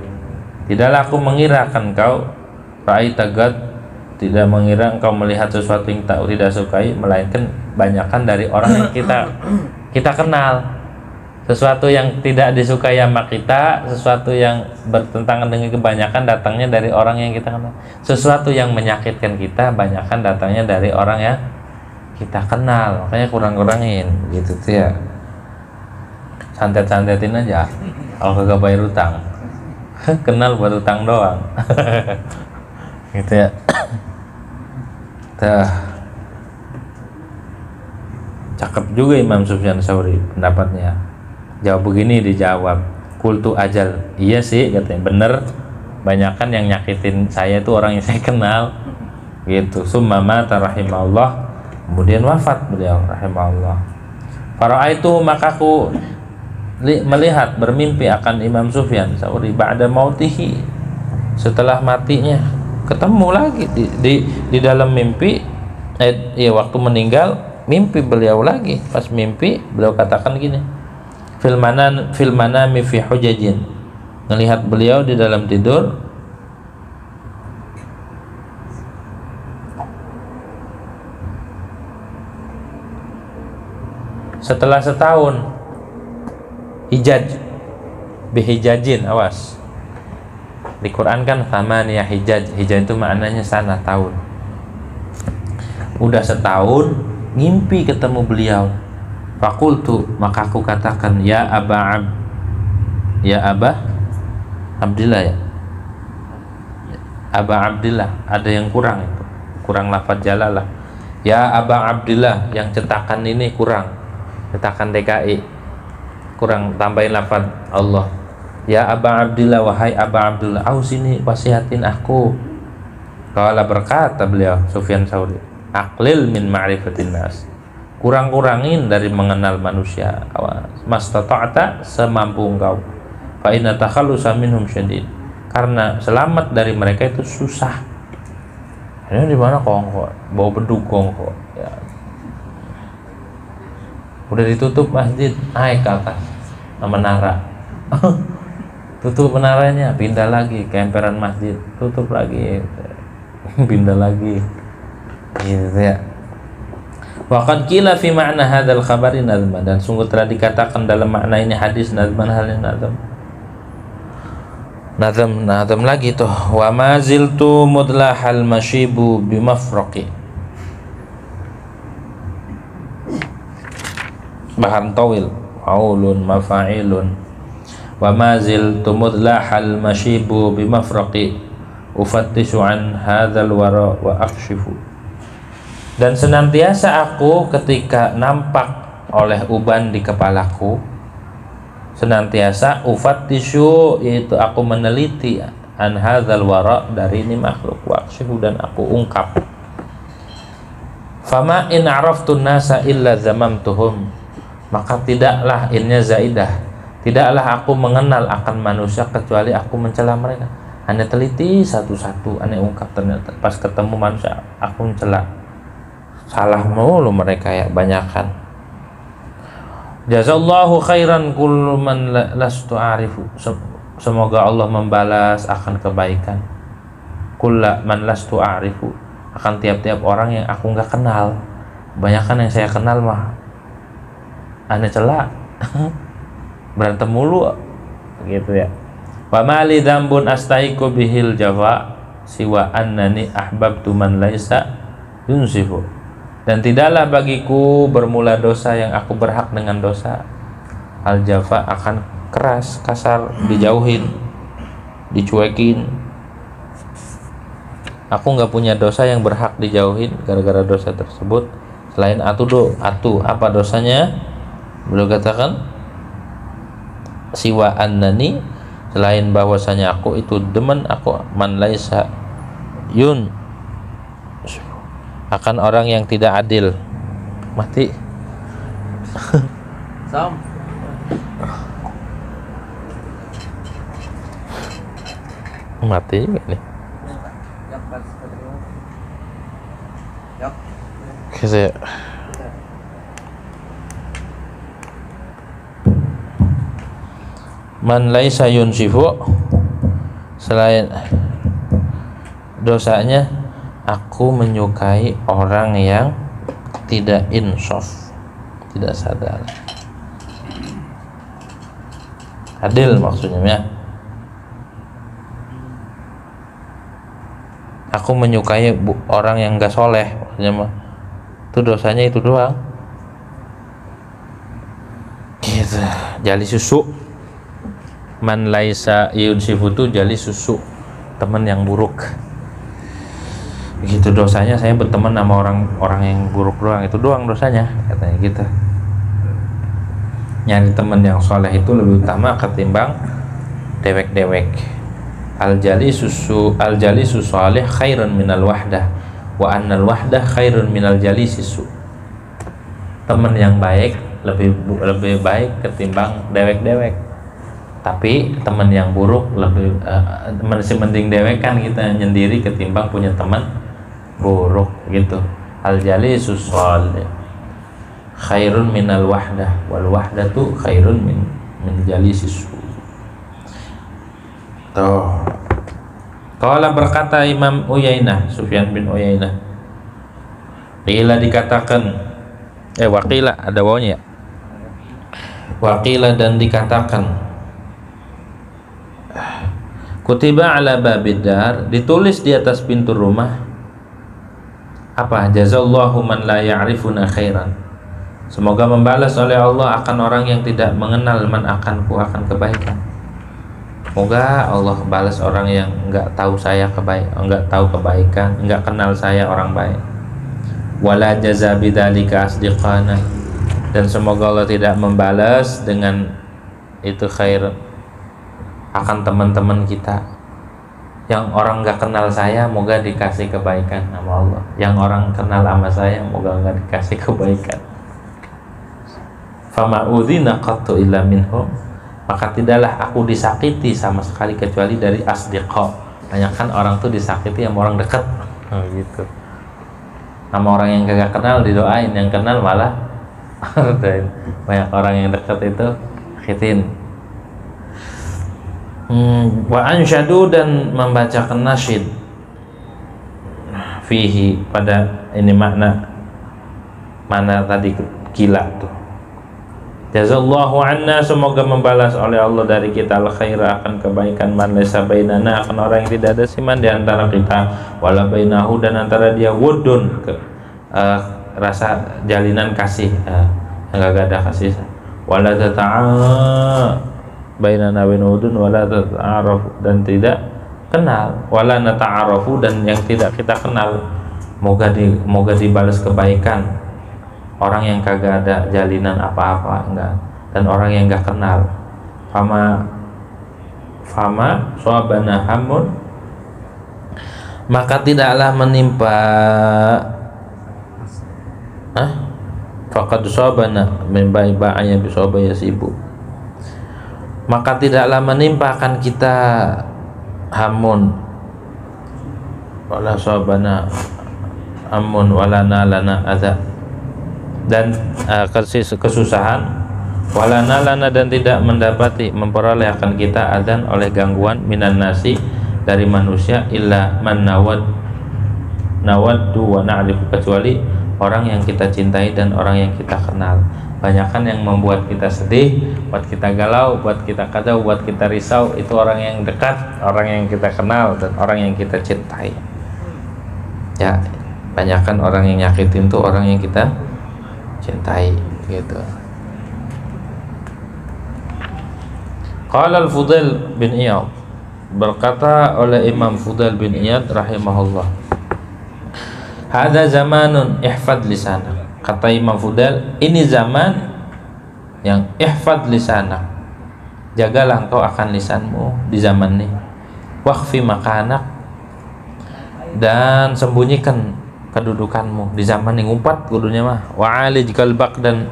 tidaklah aku mengirakan kau, ra'aita gad, tidak mengira engkau melihat sesuatu yang tak tidak sukai, melainkan banyakkan dari orang yang kita kenal. Sesuatu yang tidak disukai sama kita, sesuatu yang bertentangan dengan kebanyakan, datangnya dari orang yang kita kenal. Sesuatu yang menyakitkan kita, banyakkan datangnya dari orang yang kita kenal. Makanya kurang-kurangin gitu tuh ya. Santet-santetin aja kalau kagak bayar utang. Kenal buat utang doang. Gitu ya. Cakep juga Imam Sufyan Tsauri pendapatnya. Jawab begini, dijawab, kultu ajal, iya sih katanya, bener, banyakan yang nyakitin saya itu orang yang saya kenal gitu. Summa mata rahimahullah, kemudian wafat beliau rahimahullah. Fara'aitu, maka aku melihat, bermimpi akan Imam Sufyan Tsauri ba'da mautihi, setelah matinya. Ketemu lagi di dalam mimpi, waktu meninggal mimpi beliau lagi. Pas mimpi beliau katakan gini, fil manami fi hujajin, ngelihat beliau di dalam tidur setelah setahun. Hijaj bihijajin, awas, di Quran kan thamaniyah hijaj, hijaj itu maknanya sana, tahun. Udah setahun ngimpi ketemu beliau. Fakultu, maka aku katakan, ya Aba Abdillah, ya Aba Abdillah, ada yang kurang itu, kurang lafaz jalalah. Ya Aba Abdillah, yang cetakan ini kurang, cetakan DKI kurang, tambahin lafaz Allah. Ya Aba Abdillah, wahai Aba Abdillah, sini wasihatin aku. Qala, berkata beliau Sufyan Tsauri, aqlil min ma'rifatin nas, kurang-kurangin dari mengenal manusia. Mastata'ta, semampu engkau. Fa inna takhallusa minhum syadid, karena selamat dari mereka itu susah. Ini di mana kongko, bawa beduk kongko ya. Udah ditutup masjid, naik ke atas menara. Tutup menaranya, pindah lagi ke emperan masjid, tutup lagi, pindah lagi gitu ya. Waqad qila fi ma'na hadzal khabari nazman, dan sungguh telah dikatakan dalam makna ini hadis nazman, hal yang nazam lagi tuh. Wa ma ziltu mudlahal mashibu bimafraqi, bahan tawil, faulun mafa'ilun. Wa ma ziltu mudlahal mashibu bimafraqi ufattishu an hadzal wara wa akshifu, dan senantiasa aku ketika nampak oleh uban di kepalaku, senantiasa ufattishu, yaitu aku meneliti, an hadzal wara, dari ini makhluk, wa akshifu, dan aku ungkap. Fama in araftun nasa illa zamamtuhum, maka tidaklah, innya zaidah, tidaklah aku mengenal akan manusia kecuali aku mencela mereka. Ane teliti satu-satu, ane ungkap, ternyata pas ketemu manusia aku mencela. Salah mulu mereka ya, banyakan. Jazallahu khairan kullu man lastu a'rifu, semoga Allah membalas akan kebaikan kulla man lastu a'rifu, akan tiap-tiap orang yang aku nggak kenal. Banyakan yang saya kenal mah ane cela. Berantem mulu gitu ya. Wa mali dzambun astaiqu bihil jawa siwa annani ahbabtu man laisa yunsifu, Dan tidaklah bagiku bermula dosa yang aku berhak dengan dosa. Al-jafa akan keras, kasar, dijauhin, dicuekin. Aku nggak punya dosa yang berhak dijauhin gara-gara dosa tersebut selain atu apa dosanya? Beliau katakan siwa annani, selain bahwasanya aku itu demen, aku man laisa yun, akan orang yang tidak adil. Mati. Sam. Mati juga nih. Saya man laisa yunsifu, selain dosanya aku menyukai orang yang tidak insaf, tidak sadar, adil maksudnya ya. Aku menyukai orang yang gak soleh, maksudnya mah itu dosanya itu doang gitu. Jali susu, man laisa yunsifu itu jali susu, teman yang buruk gitu. Dosanya saya berteman sama orang yang buruk doang, itu doang dosanya katanya gitu. Nyari teman yang soleh itu lebih utama ketimbang dewek-dewek. Al jali susu salih khairun minal wahdah wa annal wahdah khairun minal jali sisu. Teman yang baik lebih baik ketimbang dewek-dewek. Tapi teman yang buruk lebih masih mending dewek kan, kita nyendiri ketimbang punya teman buruk gitu. Al jali susal khairun minal wahdah wal wahdatu khairun min jali sisu. Tuh. Qala berkata Imam Uyainah, Sufyan bin Uyainah, qila dikatakan waqila, ada wawnya ya, waqila dan dikatakan, kutiba ala babidar, ditulis di atas pintu rumah apa? Jazallahu man la ya'rifuna khairan, semoga membalas oleh Allah akan orang yang tidak mengenal man akanku akan kebaikan. Semoga Allah balas orang yang enggak tahu saya enggak tahu kebaikan, enggak kenal saya orang baik. Wala jaza bidzalika asdiqana, dan semoga Allah tidak membalas dengan itu khair akan teman-teman kita yang orang enggak kenal saya, moga dikasih kebaikan sama Allah. Yang orang kenal sama saya, moga enggak dikasih kebaikan. Fama udzina qattu illa minhum, maka tidaklah aku disakiti sama sekali kecuali dari asdiqa. Banyak kan orang tuh disakiti sama orang dekat gitu. Sama orang yang kagak kenal didoain, yang kenal malah banyak orang yang dekat itu sakitin. Wa ansyadu, dan membacakan nasyid fihi, pada ini mana tadi gila tuh. Jazallahu anna, semoga membalas oleh Allah dari kita al khaira akan kebaikan, man laysa bainana, akan orang yang tidak ada siman di antara kita, wala bainahu, dan antara dia wudun, rasa jalinan kasih, yang gak ada kasih, wala tata'a bainana wa wudun wala tata'arafu, dan tidak kenal, wala nata'arafu, dan yang tidak kita kenal, moga dibalas kebaikan orang yang kagak ada jalinan apa-apa, enggak, dan orang yang enggak kenal. Fama suabana hamun, maka tidaklah menimpa faqad suabana min ba'aya bi suabaya sibu, maka tidaklah menimpakan kita hamun wala suabana hamun wala nalana adza, dan kesusahan, walana lana, dan tidak memperoleh akan kita adzan oleh gangguan, minan nasi, dari manusia, illa man nawaddu wa na'rifu, kecuali orang yang kita cintai dan orang yang kita kenal. Banyakan yang membuat kita sedih, buat kita galau, buat kita kacau, buat kita risau, itu orang yang dekat, orang yang kita kenal, dan orang yang kita cintai. Ya, Banyakan orang yang nyakitin tuh orang yang kita cintai gitu. Qala al-Fudail bin Iyad, berkata oleh Imam Fudail bin Iyad rahimahullah, hada zamanun ihfad lisanak. Kata Imam Fudail, ini zaman yang ihfad lisanak, jagalah engkau akan lisanmu di zaman ini. Wakhfi makanak, dan sembunyikan kedudukanmu di zaman ini. Ngumpat kudunya mah. Wa'alij qalbak, dan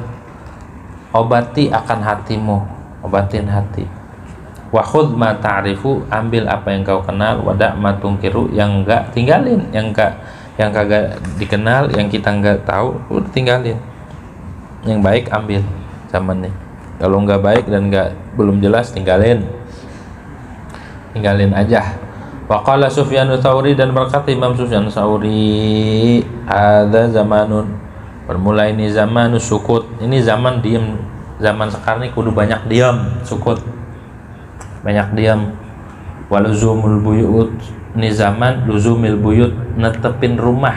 obati akan hatimu, obatin hati. Wa khudh ma ta'rifu, ambil apa yang kau kenal. Wada' ma tungkiru, yang enggak tinggalin, yang kagak dikenal, yang kita enggak tahu udah tinggalin. Yang baik ambil zaman ini. Kalau enggak baik dan belum jelas, tinggalin aja. Wa qala Sufyan Tsauri, dan berkata Imam Sufyan Tsauri, ada zamanun, bermula ini zaman sukut, ini zaman diam. Zaman sekarang ini kudu banyak diam, sukut, banyak diam. Waluzumul buyut, ini zaman luzumil buyut, netepin rumah,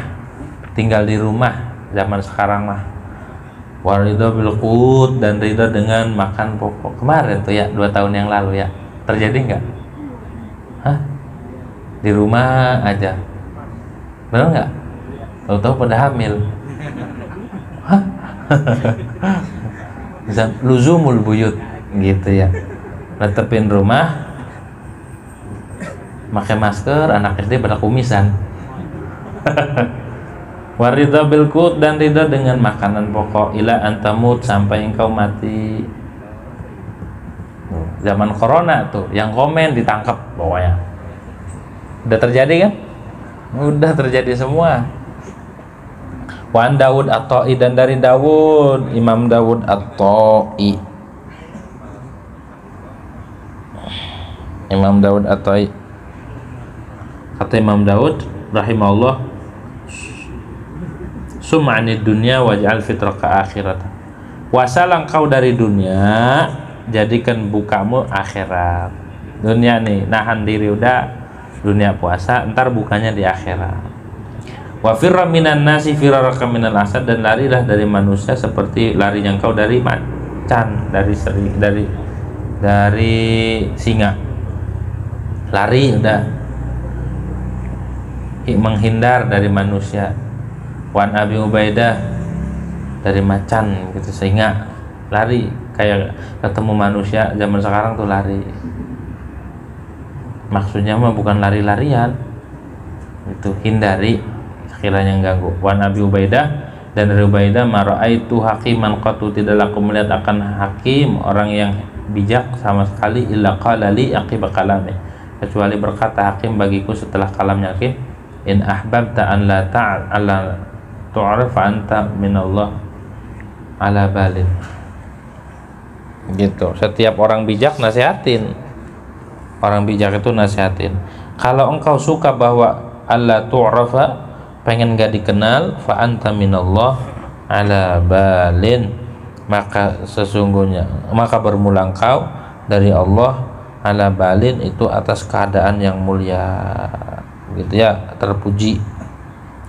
tinggal di rumah zaman sekarang mah. Waridho bil qut, dan ridho dengan makan pokok. Kemarin tuh ya, 2 tahun yang lalu ya, terjadi nggak? Hah? Di rumah aja, benar nggak? Tahu-tahu pada hamil. Hah? Luzumul buyut gitu ya, netepin rumah, pakai masker, anak SD pada kumisan. Waridha bil qut, dan ridha dengan makanan pokok. Ila antamut, sampai engkau mati. Zaman corona tuh, yang komen ditangkap pokoknya. Udah terjadi kan? Udah terjadi semua. Wan Dawud At-Ta'i, dan dari Dawud, Imam Dawud At-Ta'i, Imam Dawud At-Ta'i, kata Imam Dawud rahimahullah, sum'anid dunya waj'al fitraka akhirat. Wasalang kau dari dunia, jadikan bukamu akhirat. Dunia nih, nahan diri udah, dunia puasa, ntar bukanya di akhirat. Wa firra minan nasi firaraka minal asad, dan larilah dari manusia seperti larinya kau dari macan, dari singa. Lari udah, menghindar dari manusia. Wan Abi Ubaidah, dari macan gitu, singa lari, kayak ketemu manusia zaman sekarang tuh lari. Maksudnya mah bukan lari-larian, itu hindari sekiranya ganggu. Wan Abi Ubaidah, dan dari Ubaidah, mara'aitu hakiman qatu, tidaklah aku melihat akan hakim, orang yang bijak sama sekali, illa qala li aqiba kalami, kecuali berkata hakim bagiku setelah kalamnya hakim, in ahbabta an la tu'rif fa anta minallah ala balin. Gitu. Setiap orang bijak nasihatin, orang bijak itu nasihatin, kalau engkau suka bahwa alla tu'rafa, pengen gak dikenal, fa anta minallah ala balin, maka sesungguhnya, maka bermula engkau dari Allah ala balin, itu atas keadaan yang mulia gitu ya, terpuji.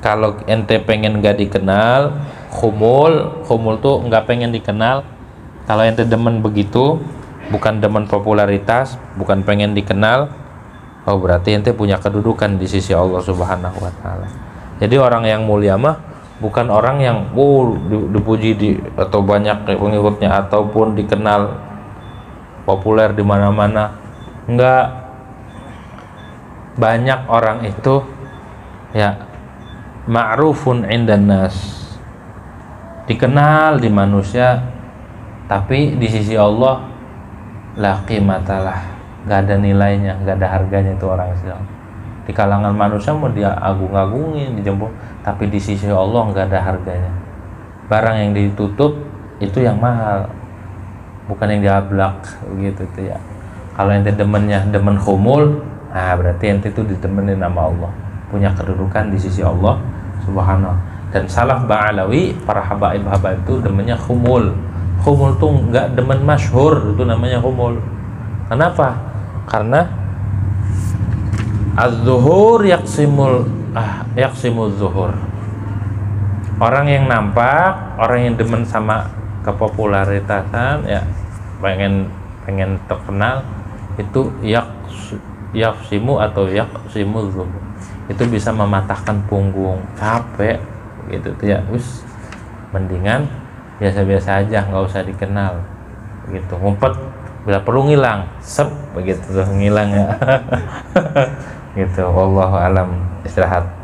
Kalau ente pengen gak dikenal, khumul tuh nggak pengen dikenal. Kalau ente demen begitu, bukan demen popularitas, bukan pengen dikenal, oh berarti ente punya kedudukan di sisi Allah Subhanahu wa Ta'ala. Jadi orang yang mulia mah bukan orang yang dipuji atau banyak pengikutnya ataupun dikenal populer di mana-mana. Enggak. Banyak orang itu ya ma'rufun indan nas, dikenal di manusia, tapi di sisi Allah la qimatalah, enggak ada nilainya, enggak ada harganya itu orang Islam. Di kalangan manusia mau dia agung-agungin, dijemput, tapi di sisi Allah nggak ada harganya. Barang yang ditutup itu yang mahal, bukan yang diablak gitu tuh ya. Kalau ente demennya demen khumul, nah berarti ente itu ditemenin sama Allah, punya kedudukan di sisi Allah Subhanahu. Dan salaf ba'alawi, para habaib-habaib itu demennya khumul. Khumul tuh nggak demen masyhur, itu namanya khumul. Kenapa? Karena az-zuhur yaksimul zuhur. Orang yang nampak, orang yang demen sama kepopularitasan, ya pengen terkenal, itu yafsimu atau yaksimul zulm. Itu bisa mematahkan punggung, capek gitu tuh ya. Wis mendingan biasa-biasa aja, nggak usah dikenal gitu. Ngumpet bila perlu ngilang, sep begitu tuh ngilang ya. Gitu. Wallahu alam. Istirahat.